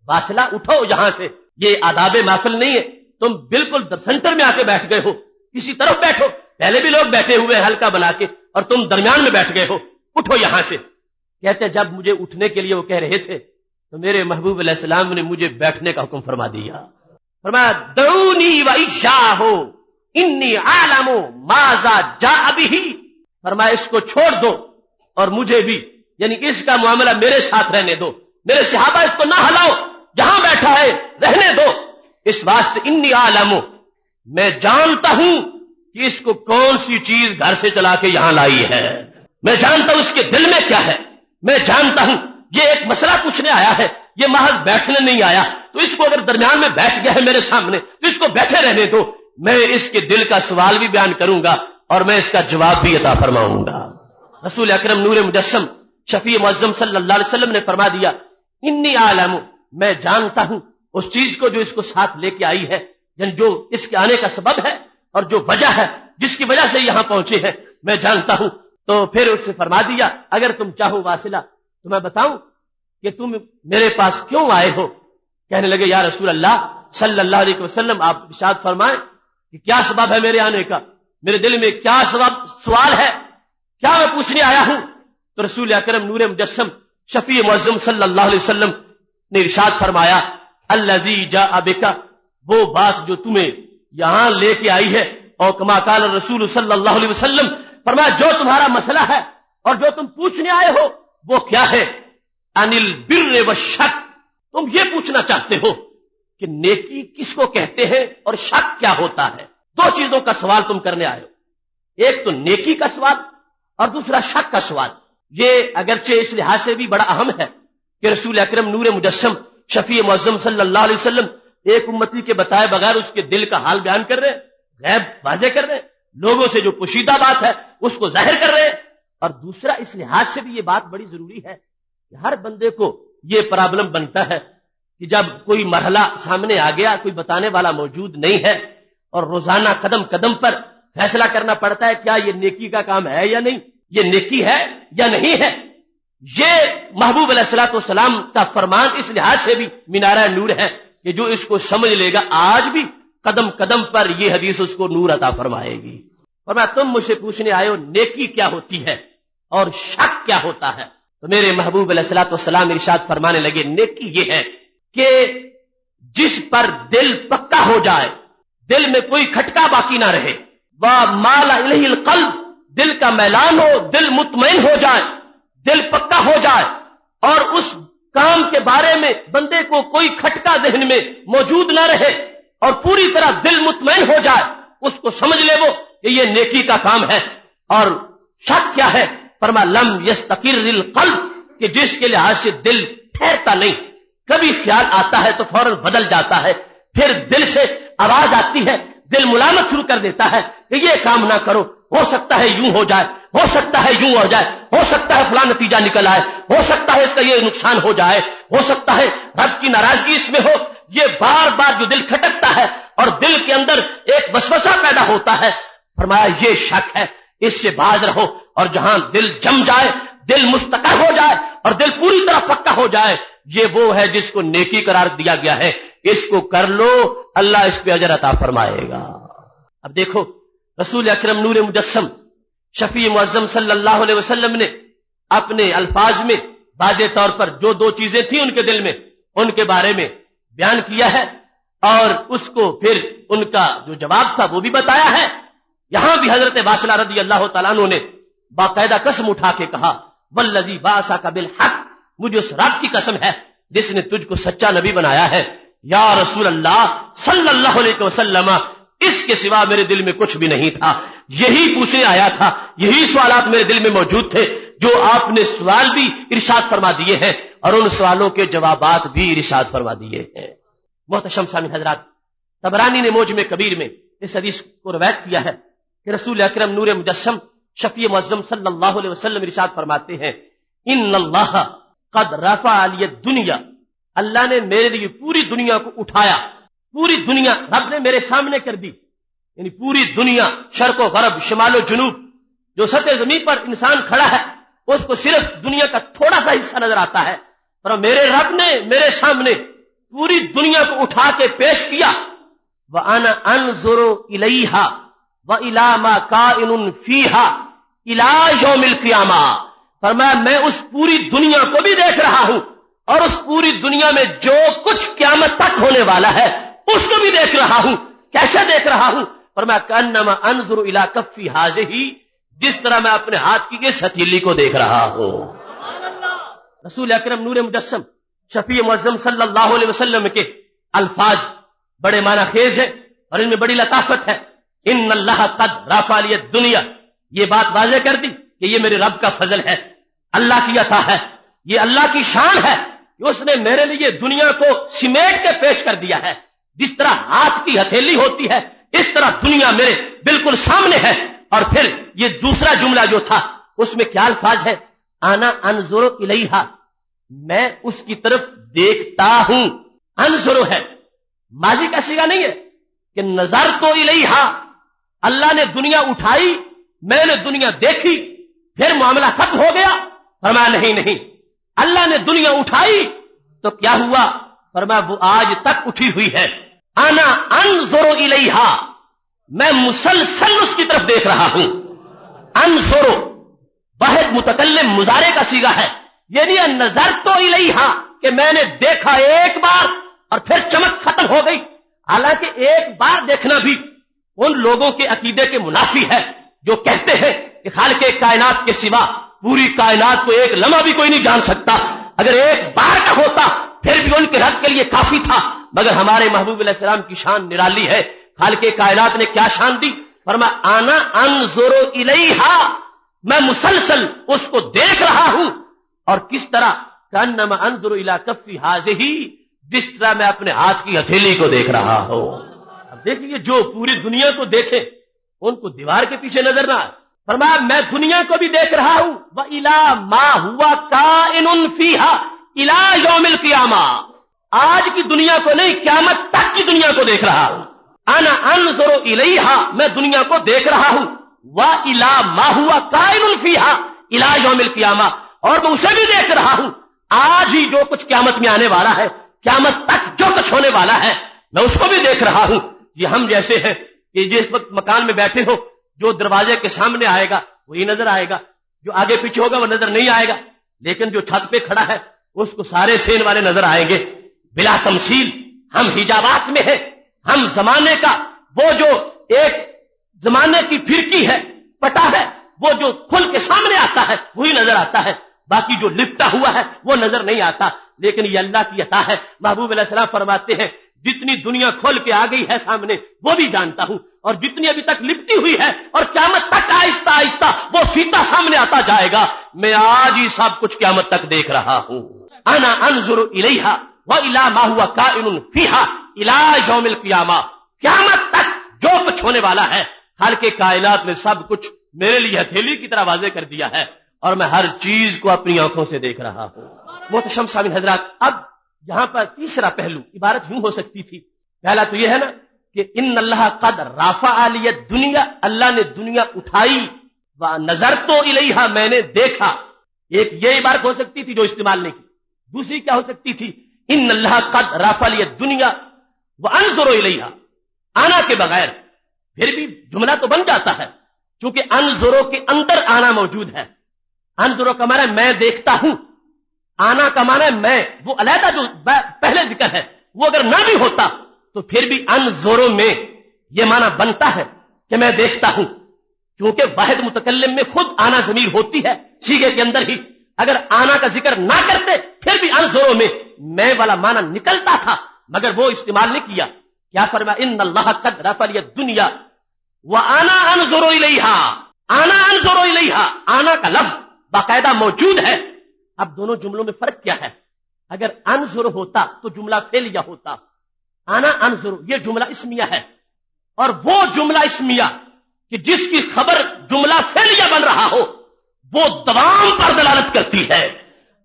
واصلہ اٹھو یہاں سے، یہ آداب محفل نہیں ہے، تم بالکل سینٹر میں آ کے بیٹھ گئے ہو، کسی طرف بیٹھو. پہلے بھی لوگ بیٹھے ہوئے حلقہ بنا کے اور تم درمیان میں بیٹھ گئے ہو، اٹھو یہاں سے. کہتے جب مجھے اٹھنے کے لیے وہ کہہ رہے تھے تو میرے محبوب علیہ السلام نے مجھے بیٹھنے کا حکم فرما دیا. فرمایا دعونی و ایشاہ انی عالم ماذا جاء به، فرمایا اس کو چھوڑ دو اور مجھے بھی، یعنی اس کا معاملہ میرے ساتھ رہنے دو. میرے صحابہ اس کو نہ ہلاؤ، جہاں بیٹھا ہے رہنے دو. اس واسطے انی عالم، میں جانتا ہوں کہ اس کو کون سی چیز گھر سے چلا کے یہاں لائی ہے، میں جانتا ہوں اس کے دل میں کیا ہے، میں جانتا ہوں یہ ایک مسئلہ پوچھنے آیا ہے، یہ محض بیٹھنے نہیں آیا. تو اس کو اگر درمیان میں بیٹھ گیا ہے میرے سامنے تو اس کو بیٹھے رہنے دو. میں اس کے دل کا سوال بھی بیان کروں گا اور میں اس کا جواب بھی عطا فرماؤں گا. رسول اکرم نور مجسم شفیع معظم صلی اللہ علیہ وسلم نے فرما دیا انی عالم، میں جانتا ہوں اس چیز کو جو اس کو ساتھ لے کے آئی ہے، یعنی جو اس کے آنے کا سبب ہے اور جو وجہ ہے جس کی وجہ سے یہاں پہنچے ہیں میں جانتا ہوں. تو پھر اس سے فرما دیا اگر تم چاہو واصلہ تو میں بتاؤں کہ تم میرے پاس کیوں آئے ہو. کہنے لگے یا رسول اللہ صلی اللہ علیہ وسلم آپ ارشاد فرمائیں کہ کیا سبب ہے میرے آنے کا، میرے دل میں کیا سوال ہے، کیا میں پوچھنے آیا ہوں. تو رسول اکرم نور مجسم شفیع معظم صلی اللہ علیہ وسلم نے ارشاد فرمایا الذی جاء بک، وہ بات جو تمہیں یہاں لے کے آئی ہے، اور کما قال رسول صلی اللہ علیہ وسلم، فرمایا جو تمہارا مسئلہ ہے اور جو تم پوچھنے آئے ہو وہ کیا ہے؟ ان البر والشک، تم یہ پوچھنا چاہتے ہو کہ نیکی کس کو کہتے ہیں اور شک کیا ہوتا ہے. دو چیزوں کا سوال تم کرنے آئے ہو، ایک تو نیکی کا سوال اور دوسرا شک کا سوال. یہ اگرچہ اس لحاظ سے بھی بڑا اہم ہے کہ رسول اکرم نور مجسم شفیع معظم صلی اللہ علیہ وسلم ایک امتی کے بتائے بغیر اس کے دل کا حال بیان کر رہے ہیں، غیب واضح کر رہے ہیں، لوگوں سے جو پوشیدہ بات ہے اس کو ظاہر کر رہے ہیں. اور دوسرا اس لحاظ سے بھی یہ بات بڑی ضروری ہے کہ ہر بندے کو یہ پرابلم بنتا ہے کہ جب کوئی مرحلہ سامنے آ گیا، کوئی بتانے والا موجود نہیں ہے اور روزانہ قدم قدم پر فیصلہ کرنا پڑتا ہے کیا یہ نیکی کا کام ہے یا نہیں، یہ نیکی ہے یا نہیں ہے. یہ محبوب علیہ الصلوۃ والسلام کا فرمان اس لحاظ سے بھی مینارہ نور ہے کہ جو اس کو سمجھ لے گا آج بھی قدم قدم پر یہ حدیث اس کو نور عطا فرمائے گی. فرمایا تم مجھ سے پوچھنے آئے ہو نیکی کیا ہوتی ہے اور شک کیا ہوتا ہے. تو میرے محبوب علیہ الصلوۃ والسلام ارشاد فرمانے لگے نیکی یہ ہے کہ جس پر دل پکا ہو جائے، دل میں کوئی کھٹکا باقی نہ رہے، وَمَالَ إِلَيْهِ الْقَلْبُ، دل کا میلان ہو، دل مطمئن ہو جائے، دل پکا ہو جائے اور اس کام کے بارے میں بندے کو کوئی کھٹکا ذہن میں موجود نہ رہے اور پوری طرح دل مطمئن ہو جائے، اس کو سمجھ لے وہ کہ یہ نیکی کا کام ہے. اور شک کیا ہے؟ فرمایا لم یستقر القلب، کہ جس کے لحاظ سے دل ٹھہرتا نہیں، کبھی خیال آتا ہے تو فوراً بدل جاتا ہے، پھر دل سے آواز آتی ہے، دل ملامت شروع کر دیتا ہے کہ یہ کام نہ کرو، ہو سکتا ہے یوں ہو جائے، ہو سکتا ہے یوں ہو جائے، ہو سکتا ہے فلاں نتیجہ نکل آئے، ہو سکتا ہے اس کا یہ نقصان ہو جائے، ہو سکتا ہے رب کی ناراضگی اس میں ہو. یہ بار بار جو دل کھٹکتا ہے اور دل کے اندر ایک وسوسہ پیدا ہوتا ہے، فرمایا یہ شک ہے، اس سے باز رہو. اور جہاں دل جم جائے، دل مستقر ہو جائے اور دل پوری طرح پکا ہو جائے، یہ وہ ہے جس کو نیکی قرار دیا گیا ہے. اس کو کر لو، اللہ اس پہ اجر عطا فرمائے گا. اب دیکھو رسول اکرم نور مجسم شفیع معظم صلی اللہ علیہ وسلم نے اپنے الفاظ میں واضح طور پر جو دو چیزیں تھیں ان کے دل میں، ان کے بارے میں بیان کیا ہے اور اس کو پھر ان کا جو جواب تھا وہ بھی بتایا ہے. یہاں بھی حضرت واصلہ رضی اللہ تعالیٰ عنہ نے باقاعدہ قسم اٹھا کے کہا والذی بعثک بالحق، مجھے اس رب کی قسم ہے جس نے تجھ کو سچا نبی بنایا ہے. یا رسول اللہ صلی اللہ علیہ وسلم، اس کے سوا میرے دل میں کچھ بھی نہیں تھا، یہی پوچھنے آیا تھا، یہی سوالات میرے دل میں موجود تھے، جو آپ نے سوال بھی ارشاد فرما دیے ہیں اور ان سوالوں کے جوابات بھی ارشاد فرما دیے ہیں۔ محتشم سامعین حضرات، طبرانی نے موجم کبیر میں اس حدیث کو روایت کیا ہے کہ رسول اکرم نور مجسم شفیع معظم صلی اللہ علیہ وسلم ارشاد فرماتے ہیں، ان اللہ قد رفع علی الدنیا، اللہ نے میرے لیے پوری دنیا کو اٹھایا، پوری دنیا رب نے میرے سامنے کر دی، یعنی پوری دنیا، شرق و غرب، شمال و جنوب، جو سطح زمین پر انسان کھڑا ہے اس کو صرف دنیا کا تھوڑا سا حصہ نظر آتا ہے، پر میرے رب نے میرے سامنے پوری دنیا کو اٹھا کے پیش کیا، وَأَنَا أَنظُرُ إِلَيْهَا وَإِلَىٰ مَا كَائِنٌ فِيهَا إِلَىٰ يَوْمِ الْقِيَامَةِ، فرمایا میں اس پوری دنیا کو بھی دیکھ رہا ہوں اور اس پوری دنیا میں جو کچھ قیامت تک ہونے والا ہے اس کو بھی دیکھ رہا ہوں۔ کیسے دیکھ رہا ہوں؟ فرمایا کأنما انظر الی کفی ھذہ، جس طرح میں اپنے ہاتھ کی اس ہتھیلی کو دیکھ رہا ہوں۔ رسول اکرم نور مجسم شفیع معظم صلی اللہ علیہ وسلم کے الفاظ بڑے معنی خیز ہیں اور ان میں بڑی لطافت ہے۔ ان اللہ قد رفع لی الدنیا، یہ بات واضح کر دی کہ یہ میرے رب کا فضل ہے، اللہ کی عطا ہے، یہ اللہ کی شان ہے کہ اس نے میرے لیے دنیا کو سمیٹ کے پیش کر دیا ہے۔ جس طرح ہاتھ کی ہتھیلی ہوتی ہے اس طرح دنیا میرے بالکل سامنے ہے۔ اور پھر یہ دوسرا جملہ جو تھا اس میں کیا الفاظ ہے؟ انا انظر الیہا، میں اس کی طرف دیکھتا ہوں۔ انظر ہے، ماضی کا صیغہ نہیں ہے کہ نظر تو الیہا، اللہ نے دنیا اٹھائی، میں نے دنیا دیکھی پھر معاملہ ختم ہو گیا۔ فرمایا نہیں، اللہ نے دنیا اٹھائی تو کیا ہوا؟ فرمایا وہ آج تک اٹھی ہوئی ہے۔ انا انظر الیہا، میں مسلسل اس کی طرف دیکھ رہا ہوں۔ انظر واحد متکلم مضارع کا صیغہ ہے، یہ نہیں ہے نظر تو الیہا کہ میں نے دیکھا ایک بار اور پھر چمک ختم ہو گئی۔ حالانکہ ایک بار دیکھنا بھی ان لوگوں کے عقیدے کے منافی ہے جو کہتے ہیں کہ خالق کائنات کے سوا پوری کائنات کو ایک لمحہ بھی کوئی نہیں جان سکتا۔ اگر ایک بار کا ہوتا پھر بھی ان کے رد کے لیے کافی تھا، مگر ہمارے محبوب علیہ السلام کی شان نرالی ہے۔ خالق کائنات نے کیا شان دی؟ فرمایا انا انظر الیہا، میں مسلسل اس کو دیکھ رہا ہوں۔ اور کس طرح؟ کانما انظر الی کفی ھذہ، جس طرح میں اپنے ہاتھ کی ہتھیلی کو دیکھ رہا ہوں۔ اب دیکھیے جو پوری دنیا کو دیکھے ان کو دیوار کے پیچھے نظر نہ آئے۔ فرمایا میں دنیا کو بھی دیکھ رہا ہوں، وَإِلَىٰ مَا هُوَ كَائِنٌ فِيهَا إِلَىٰ يَوْمِ الْقِيَامَةِ، آج کی دنیا کو نہیں قیامت تک کی دنیا کو دیکھ رہا ہوں۔ انا انظر الیہا، میں دنیا کو دیکھ رہا ہوں، وَإِلَىٰ مَا هُوَ كَائِنٌ فِيهَا إِلَىٰ يَوْمِ الْقِيَامَةِ، اور میں اسے بھی دیکھ رہا ہوں۔ آج ہی جو کچھ قیامت میں آنے والا ہے، قیامت تک جو کچھ ہونے والا ہے، میں اس کو بھی دیکھ رہا ہوں۔ یہ ہم جیسے ہیں کہ جس وقت مکان میں بیٹھے ہو، جو دروازے کے سامنے آئے گا وہی نظر آئے گا، جو آگے پیچھے ہوگا وہ نظر نہیں آئے گا، لیکن جو چھت پہ کھڑا ہے اس کو سارے سین والے نظر آئیں گے بلا تمثیل۔ ہم حجابات میں ہیں، ہم زمانے کا وہ جو ایک زمانے کی پھرکی ہے، پٹا ہے، وہ جو کھل کے سامنے آتا ہے وہی نظر آتا ہے، باقی جو لپٹا ہوا ہے وہ نظر نہیں آتا۔ لیکن یہ اللہ کی عطا ہے۔ محبوب علیہ السلام فرماتے ہیں جتنی دنیا کھول کے آ گئی ہے سامنے وہ بھی جانتا ہوں، اور جتنی ابھی تک لپٹی ہوئی ہے اور قیامت تک آہستہ آہستہ وہ فیتا سامنے آتا جائے گا، میں آج ہی سب کچھ قیامت تک دیکھ رہا ہوں۔ انا انظر الیہا وَإِلَىٰ مَا هُوَ كَائِنٌ فِيهَا إِلَىٰ يَوْمِ الْقِيَامَةِ، قیامت تک جو کچھ ہونے والا ہے خالق کائنات نے سب کچھ میرے لیے ہتھیلی کی طرح واضح کر دیا ہے، اور میں ہر چیز کو اپنی آنکھوں سے دیکھ رہا ہوں۔ محتشم سامعین حضرات، اب یہاں پر تیسرا پہلو، عبارت یوں ہو سکتی تھی، پہلا تو یہ ہے نا کہ ان اللہ قد رفع لی الدنیا، اللہ نے دنیا اٹھائی، ونظرت الیہا، میں نے دیکھا۔ ایک یہ عبارت ہو سکتی تھی جو استعمال نہیں کی۔ دوسری کیا ہو سکتی تھی؟ ان اللہ قد رفع لی الدنیا وانظر الیہا، آنا کے بغیر پھر بھی جملہ تو بن جاتا ہے، چونکہ انظرو کے اندر آنا موجود ہے۔ انظرو کا معنی میں دیکھتا ہوں، آنا کا معنی میں، وہ علیحدہ جو پہلے ذکر ہے وہ اگر نہ بھی ہوتا تو پھر بھی انظرو میں یہ معنی بنتا ہے کہ میں دیکھتا ہوں، کیونکہ واحد متکلم میں خود آنا ضمیر ہوتی ہے صیغے کے اندر ہی۔ اگر آنا کا ذکر نہ کرتے پھر بھی انظرو میں والا معنی نکلتا تھا، مگر وہ استعمال نہیں کیا۔ کیا فرمایا؟ ان اللہ قد رفع لی الدنیا وانا انظر الیہا، آنا انظر الیہا، آنا کا لفظ باقاعدہ موجود ہے. اب دونوں جملوں میں فرق کیا ہے؟ اگر انظر ہوتا تو جملہ فعلیہ ہوتا. انا انظر یہ جملہ اسمیہ ہے، اور وہ جملہ اسمیہ کہ جس کی خبر جملہ فعلیہ بن رہا ہو وہ دوام پر دلالت کرتی ہے.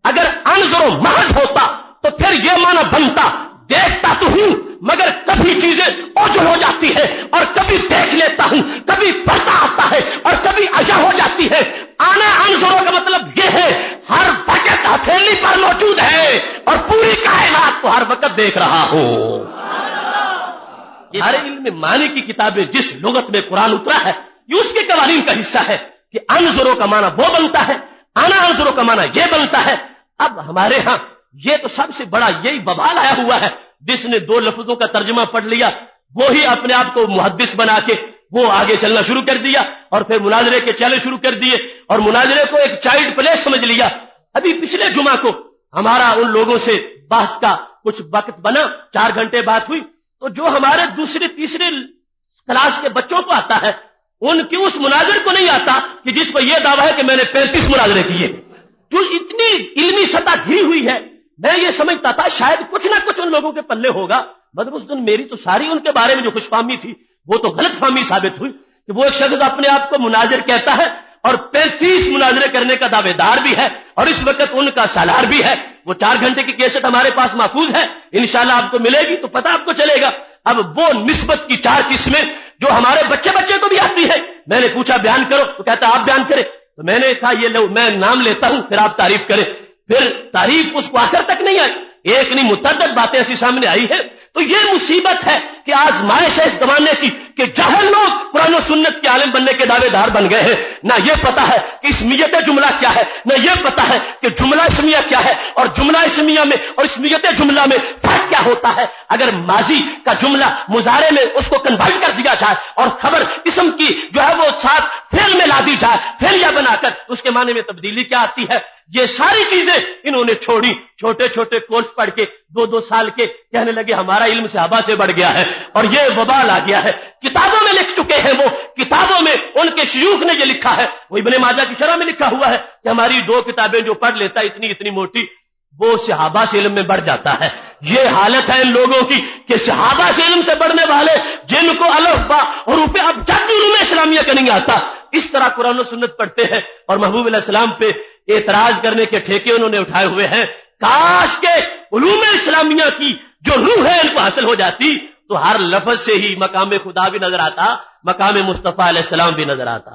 اگر انظر محض ہوتا تو پھر یہ معنی بنتا دیکھتا تو ہوں مگر کبھی چیزیں اوجھل ہو جاتی ہے، اور کبھی دیکھ لیتا ہوں، کبھی پڑھتا آتا ہے اور کبھی اجا ہو جاتی ہے. آنا انظروں کا مطلب یہ ہے ہر وقت ہتھیلی پر موجود ہے اور پوری کائنات کو ہر وقت دیکھ رہا ہوں. ہر علم معنی کی کتابیں جس لغت میں قرآن اترا ہے یہ اس کے قوانین کا حصہ ہے کہ انظروں کا معنی وہ بنتا ہے، آنا انظروں کا معنی یہ بنتا ہے. اب ہمارے ہاں یہ تو سب سے بڑا یہی وبال آیا ہوا ہے، جس نے دو لفظوں کا ترجمہ پڑھ لیا وہی اپنے آپ کو محدث بنا کے وہ آگے چلنا شروع کر دیا، اور پھر مناظرے کے چلے شروع کر دیے اور مناظرے کو ایک چائلڈ پلے سمجھ لیا. ابھی پچھلے جمعہ کو ہمارا ان لوگوں سے بحث کا کچھ وقت بنا، 4 گھنٹے بات ہوئی، تو جو ہمارے دوسرے تیسرے کلاس کے بچوں کو آتا ہے ان کی اس مناظر کو نہیں آتا کہ جس کو یہ دعویٰ ہے کہ میں نے 35 مناظرے کیے. جو اتنی علمی سطح گھری ہوئی ہے، میں یہ سمجھتا تھا شاید کچھ نہ کچھ ان لوگوں کے پلے ہوگا، مگر اس دن میری تو ساری ان کے بارے میں جو خوش فہمی تھی وہ تو غلط فہمی ثابت ہوئی کہ وہ ایک شخص اپنے آپ کو مناظر کہتا ہے اور 35 مناظرے کرنے کا دعوے دار بھی ہے اور اس وقت ان کا سالار بھی ہے. وہ 4 گھنٹے کی کیسٹ ہمارے پاس محفوظ ہے، انشاءاللہ آپ کو ملے گی تو پتہ آپ کو چلے گا. اب وہ نسبت کی 4 قسمیں جو ہمارے بچے کو بھی آتی ہے، میں نے پوچھا بیان کرو تو کہتا آپ بیان کریں، تو میں نے کہا یہ لو میں نام لیتا ہوں پھر آپ تعریف کریں. پھر تعریف اس کو آخر تک نہیں آئی، ایک نہیں متعدد باتیں ایسی سامنے آئی ہے. تو یہ مصیبت ہے کہ آزمائش ہے اس زمانے کی کہ جاہل لوگ قرآن و سنت کے عالم بننے کے دعوے دار بن گئے ہیں. نہ یہ پتا ہے کہ اسمیت جملہ کیا ہے، نہ یہ پتا ہے کہ جملہ اسمیہ کیا ہے، اور جملہ اسمیہ میں اور اسمیت جملہ میں فرق کیا ہوتا ہے. اگر ماضی کا جملہ مضارع میں اس کو کنورٹ کر دیا جائے اور خبر اسم کی جو ہے وہ ساتھ فعل میں لا دی جائے، فعلیہ بنا کر، اس کے معنی میں تبدیلی کیا آتی ہے. یہ ساری چیزیں انہوں نے چھوڑی. چھوٹے چھوٹے کورس پڑھ کے 2-2 سال کے کہنے لگے ہمارا علم صحابہ سے بڑھ گیا ہے اور یہ وبال آ گیا ہے. کتابوں میں لکھ چکے ہیں، وہ کتابوں میں ان کے شیوخ نے یہ لکھا ہے، وہ ابن ماجہ کی شرح میں لکھا ہوا ہے کہ ہماری 2 کتابیں جو پڑھ لیتا ہے اتنی موٹی وہ صحابہ سے علم میں بڑھ جاتا ہے. یہ حالت ہے ان لوگوں کی کہ صحابہ سے علم سے بڑھنے والے جن کو الف با حروف ابجد علوم اسلامیہ کا نہیں آتا اس طرح قرآن و سنت پڑھتے ہیں اور محبوب علیہ السلام پہ اعتراض کرنے کے ٹھیکے انہوں نے اٹھائے ہوئے ہیں. کاش کے علوم اسلامیہ کی جو روح ہے ان کو حاصل ہو جاتی تو ہر لفظ سے ہی مقام خدا بھی نظر آتا، مقام مصطفیٰ علیہ السلام بھی نظر آتا.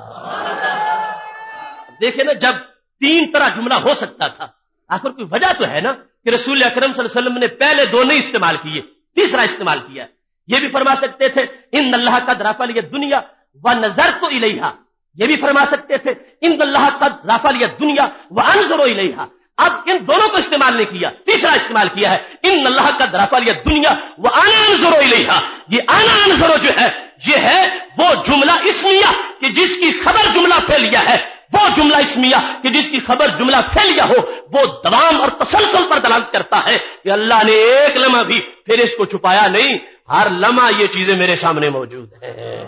دیکھیں نا، جب 3 طرح جملہ ہو سکتا تھا آخر کوئی وجہ تو ہے نا کہ رسول اکرم صلی اللہ علیہ وسلم نے پہلے 2 نہیں استعمال کیے، تیسرا استعمال کیا. یہ بھی فرما سکتے تھے ان اللہ قد رفع لی الدنیا ونظرت الیہا، یہ بھی فرما سکتے تھے ان اللہ قد رفع لی الدنیا وانظر الیہا. اب ان دونوں کو استعمال نہیں کیا، تیسرا استعمال کیا ہے ان اللہ قد رفع لی الدنیا وانا انظر الیہا. یہ انا انظر جو ہے یہ ہے وہ جملہ اسمیہ کہ جس کی خبر جملہ فعلیہ ہے، وہ جملہ اسمیہ کہ جس کی خبر جملہ فعلیہ ہو وہ دوام اور تسلسل پر دلالت کرتا ہے کہ اللہ نے ایک لمحہ بھی پھر اس کو چھپایا نہیں، ہر لمحہ یہ چیزیں میرے سامنے موجود ہیں.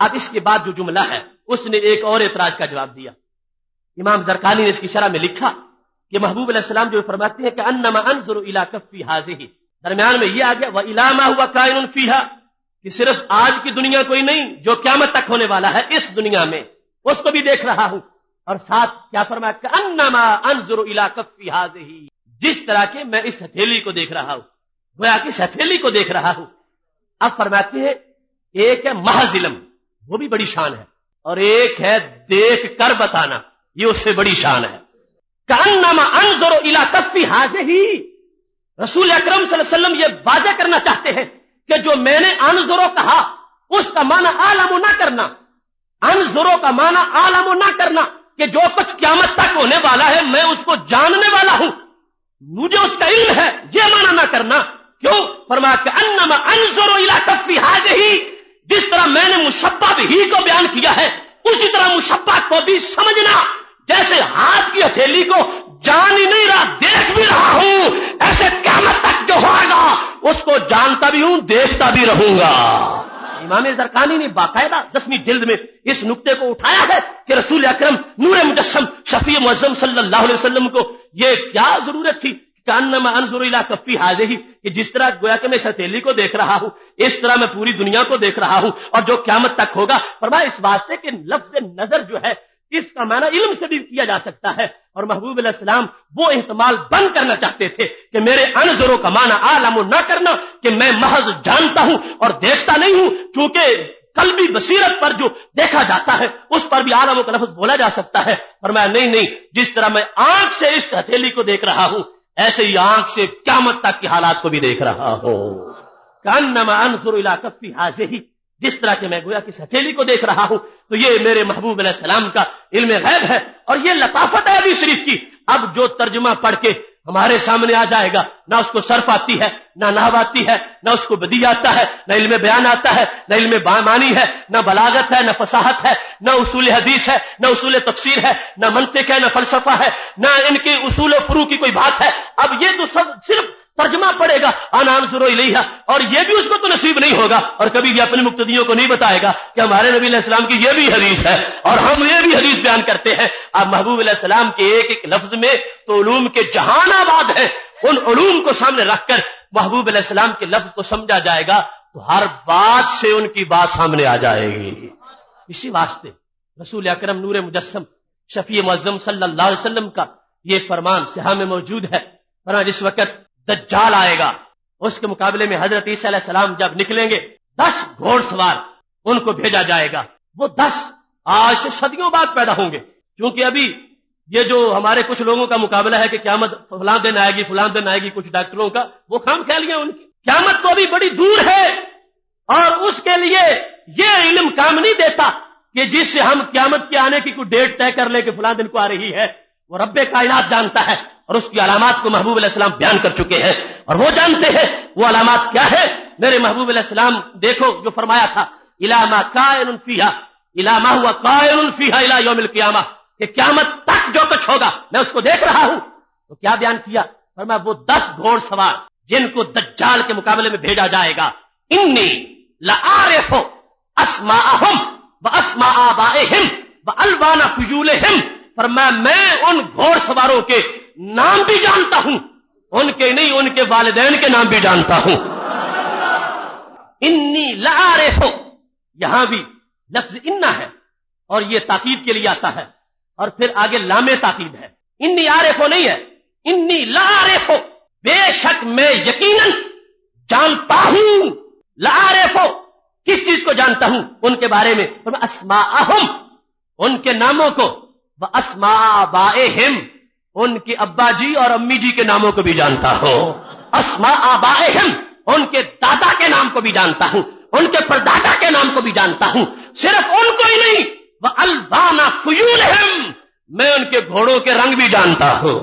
اب اس کے بعد جو جملہ ہے اس نے ایک اور اعتراض کا جواب دیا. امام زرقانی نے اس کی شرح میں لکھا کہ محبوب علیہ السلام جو فرماتے ہیں کہ انما انظر الی کفی ھذہ، درمیان میں یہ آ گیا والی ما هو کائن فیھا، کہ صرف آج کی دنیا کوئی نہیں جو قیامت تک ہونے والا ہے اس دنیا میں اس کو بھی دیکھ رہا ہوں. اور ساتھ کیا فرمایا کہ انما انظر الی کفی ھذہ، جس طرح کے میں اس ہتھیلی کو دیکھ رہا ہوں، گویا کہ اس ہتھیلی کو دیکھ رہا ہوں. اب فرماتے ہیں ایک ہے محض علم، وہ بھی بڑی شان ہے، اور ایک ہے دیکھ کر بتانا، یہ اس سے بڑی شان ہے. کأنما انظر الی کفی ھذہ، رسول اکرم صلی اللہ علیہ وسلم یہ واضح کرنا چاہتے ہیں کہ جو میں نے انظرو کہا اس کا معنی عالم نہ کرنا، انظرو کا معنی عالم نہ کرنا کہ جو کچھ قیامت تک ہونے والا ہے میں اس کو جاننے والا ہوں، مجھے اس کا علم ہے، یہ معنی نہ کرنا. کیوں؟ فرمایا کہ انما انظر الی کفی ھذہ، جس طرح میں نے مشبہ ہی کو بیان کیا ہے اسی طرح مشبہ کو بھی سمجھنا. جیسے ہاتھ کی ہتھیلی کو جان ہی نہیں رہا دیکھ بھی رہا ہوں، ایسے قیامت تک جو ہوگا اس کو جانتا بھی ہوں دیکھتا بھی رہوں گا. امام زرقانی نے باقاعدہ 10ویں جلد میں اس نقطے کو اٹھایا ہے کہ رسول اکرم نور مجسم شفیع معظم صلی اللہ علیہ وسلم کو یہ کیا ضرورت تھی کہ انما انظر الی کفی ھذہ، کہ جس طرح گویا کہ میں اس ہتھیلی کو دیکھ رہا ہوں اس طرح میں پوری دنیا کو دیکھ رہا ہوں اور جو قیامت تک ہوگا۔ فرمایا اس واسطے کہ لفظ نظر جو ہے اس کا معنی علم سے بھی کیا جا سکتا ہے، اور محبوب علیہ السلام وہ احتمال بند کرنا چاہتے تھے کہ میرے انظروں کا معنی عالم نہ کرنا کہ میں محض جانتا ہوں اور دیکھتا نہیں ہوں، چونکہ قلبی بصیرت پر جو دیکھا جاتا ہے اس پر بھی عالموں کا لفظ بولا جا سکتا ہے۔ فرمایا نہیں، جس طرح میں آنکھ سے اس ہتھیلی کو دیکھ رہا ہوں ایسے ہی آنکھ سے قیامت تک کی حالات کو بھی دیکھ رہا ہوں۔ کانما انظر الی کفی ھذہ، جس طرح کہ میں گویا کس ہتھیلی کو دیکھ رہا ہوں، تو یہ میرے محبوب علیہ السلام کا علم غیب ہے، اور یہ لطافت ہے حدیث شریف کی۔ اب جو ترجمہ پڑھ کے ہمارے سامنے آ جائے گا، نہ اس کو صرف آتی ہے، نہ نحو آتی ہے، نہ اس کو بدیع آتا ہے، نہ علم بیان آتا ہے، نہ علم معنی ہے، نہ بلاغت ہے، نہ فصاحت ہے، نہ اصول حدیث ہے، نہ اصول تفسیر ہے، نہ منطق ہے، نہ فلسفہ ہے، نہ ان کے اصول و فروع کی کوئی بات ہے۔ اب یہ تو سب صرف ترجمہ پڑے گا انا انظر الیہ، اور یہ بھی اس کو تو نصیب نہیں ہوگا، اور کبھی بھی اپنے مقتدیوں کو نہیں بتائے گا کہ ہمارے نبی علیہ السلام کی یہ بھی حدیث ہے اور ہم یہ بھی حدیث بیان کرتے ہیں۔ اب محبوب علیہ السلام کے ایک ایک لفظ میں تو علوم کے جہان آباد ہیں، ان علوم کو سامنے رکھ کر محبوب علیہ السلام کے لفظ کو سمجھا جائے گا تو ہر بات سے ان کی بات سامنے آ جائے گی۔ اسی واسطے رسول اکرم نور مجسم شفیع معظم صلی اللہ علیہ وسلم کا یہ فرمان صحیح میں موجود ہے، فرمایا جس وقت دجال آئے گا اس کے مقابلے میں حضرت عیسیٰ علیہ السلام جب نکلیں گے 10 گھوڑ سوار ان کو بھیجا جائے گا، وہ 10 آج سے صدیوں بعد پیدا ہوں گے، کیونکہ ابھی یہ جو ہمارے کچھ لوگوں کا مقابلہ ہے کہ قیامت فلاں دن آئے گی فلاں دن آئے گی، کچھ ڈاکٹروں کا وہ خام خیالیاں ان کی، قیامت تو ابھی بڑی دور ہے، اور اس کے لیے یہ علم کام نہیں دیتا کہ جس سے ہم قیامت کے آنے کی کوئی ڈیٹ طے کر لیں کہ فلاں دن کو آ رہی ہے۔ وہ رب کائنات جانتا ہے اور اس کی علامات کو محبوب علیہ السلام بیان کر چکے ہیں، اور وہ جانتے ہیں وہ علامات کیا ہے۔ میرے محبوب علیہ السلام دیکھو جو فرمایا تھا الی ما کائن فیھا الی ما هو قائن فیھا الی یوم القیامہ، کہ قیامت تک جو کچھ ہوگا میں اس کو دیکھ رہا ہوں۔ تو کیا بیان کیا؟ فرمایا وہ 10 گھوڑ سوار جن کو دجال کے مقابلے میں بھیجا جائے گا، انی لعارف اسماءہم واسماء آبائہم والوان خیولہم، فرمایا میں ان گھوڑ سواروں کے نام بھی جانتا ہوں، ان کے نہیں ان کے والدین کے نام بھی جانتا ہوں۔ انی لعارف، یہاں بھی لفظ انا ہے اور یہ تاکید کے لیے آتا ہے، اور پھر آگے لام تاکید ہے، انی عارف نہیں ہے، انی لعارف، بے شک میں یقیناً جانتا ہوں، لعارف کس چیز کو جانتا ہوں؟ ان کے بارے میں، اسماءہم ان کے ناموں کو، واسماء آبائہم ان کے ابا جی اور امی جی کے ناموں کو بھی جانتا ہوں، اسماء آبائہم ان کے دادا کے نام کو بھی جانتا ہوں، ان کے پردادا کے نام کو بھی جانتا ہوں، صرف ان کو ہی نہیں، والوان خیولہم میں ان کے گھوڑوں کے رنگ بھی جانتا ہوں۔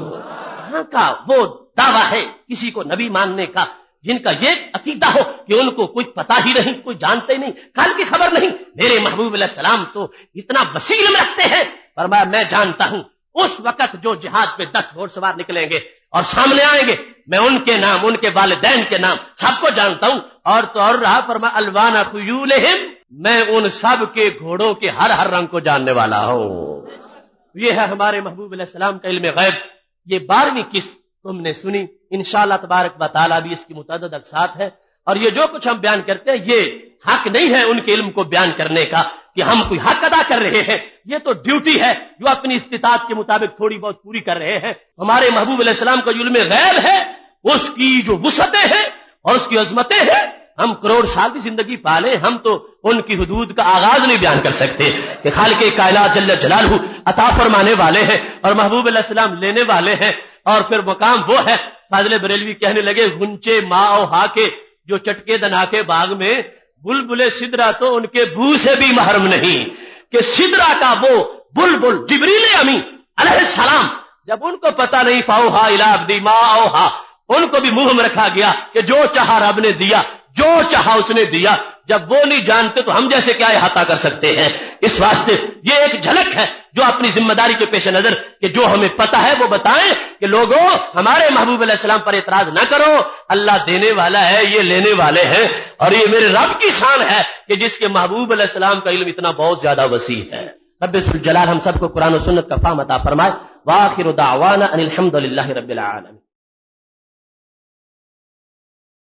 یہاں کا وہ دعویٰ ہے کسی کو نبی ماننے کا جن کا یہ عقیدہ ہو کہ ان کو کوئی پتہ ہی نہیں، کوئی جانتے ہی نہیں، کل کی خبر نہیں۔ میرے محبوب علیہ السلام تو اتنا وسیع علم رکھتے ہیں، فرمایا میں جانتا ہوں اس وقت جو جہاد پہ 10 گھوڑ سوار نکلیں گے اور سامنے آئیں گے، میں ان کے نام، ان کے والدین کے نام سب کو جانتا ہوں، اور تو اور رہا فرمایا الوان خیولہم میں ان سب کے گھوڑوں کے ہر رنگ کو جاننے والا ہوں۔ یہ ہے ہمارے محبوب علیہ السلام کا علم غیب۔ یہ 12ویں قسط تم نے سنی، انشاءاللہ تبارک و تعالی بھی اس کی متعدد اقساط ہے، اور یہ جو کچھ ہم بیان کرتے ہیں یہ حق نہیں ہے ان کے علم کو بیان کرنے کا کہ ہم کوئی حق ادا کر رہے ہیں، یہ تو ڈیوٹی ہے جو اپنی استطاعت کے مطابق تھوڑی بہت پوری کر رہے ہیں۔ ہمارے محبوب علیہ السلام کا جو علم غیب ہے اس کی جو وسعتیں ہیں اور اس کی عظمتیں ہیں، ہم کروڑ سال کی زندگی پالے، ہم تو ان کی حدود کا آغاز نہیں بیان کر سکتے کہ خالق کائنات جل جلالہ عطا فرمانے والے ہیں اور محبوب علیہ السلام لینے والے ہیں، اور پھر مقام وہ ہے۔ فاضل بریلوی کہنے لگے غنچے ماں و ہا کے جو چٹکے دنا کے باغ میں، بلبل سدرا تو ان کے بو سے بھی محرم نہیں، کہ سدرا کا وہ بلبل جبریل امین علیہ السلام جب ان کو پتہ نہیں فاوہا الی عبدی ما اوہا، ان کو بھی منہ میں رکھا گیا کہ جو چاہا رب نے دیا، جو چاہا اس نے دیا۔ جب وہ نہیں جانتے تو ہم جیسے کیا احاطہ کر سکتے ہیں؟ اس واسطے یہ ایک جھلک ہے جو اپنی ذمہ داری کے پیش نظر کہ جو ہمیں پتہ ہے وہ بتائیں کہ لوگوں ہمارے محبوب علیہ السلام پر اعتراض نہ کرو، اللہ دینے والا ہے، یہ لینے والے ہیں، اور یہ میرے رب کی شان ہے کہ جس کے محبوب علیہ السلام کا علم اتنا بہت زیادہ وسیع ہے۔ رب ذوالجلال ہم سب کو قرآن و سنت کا فہم عطا فرمائے۔ وآخر دعوانا ان الحمد للہ رب العالمین۔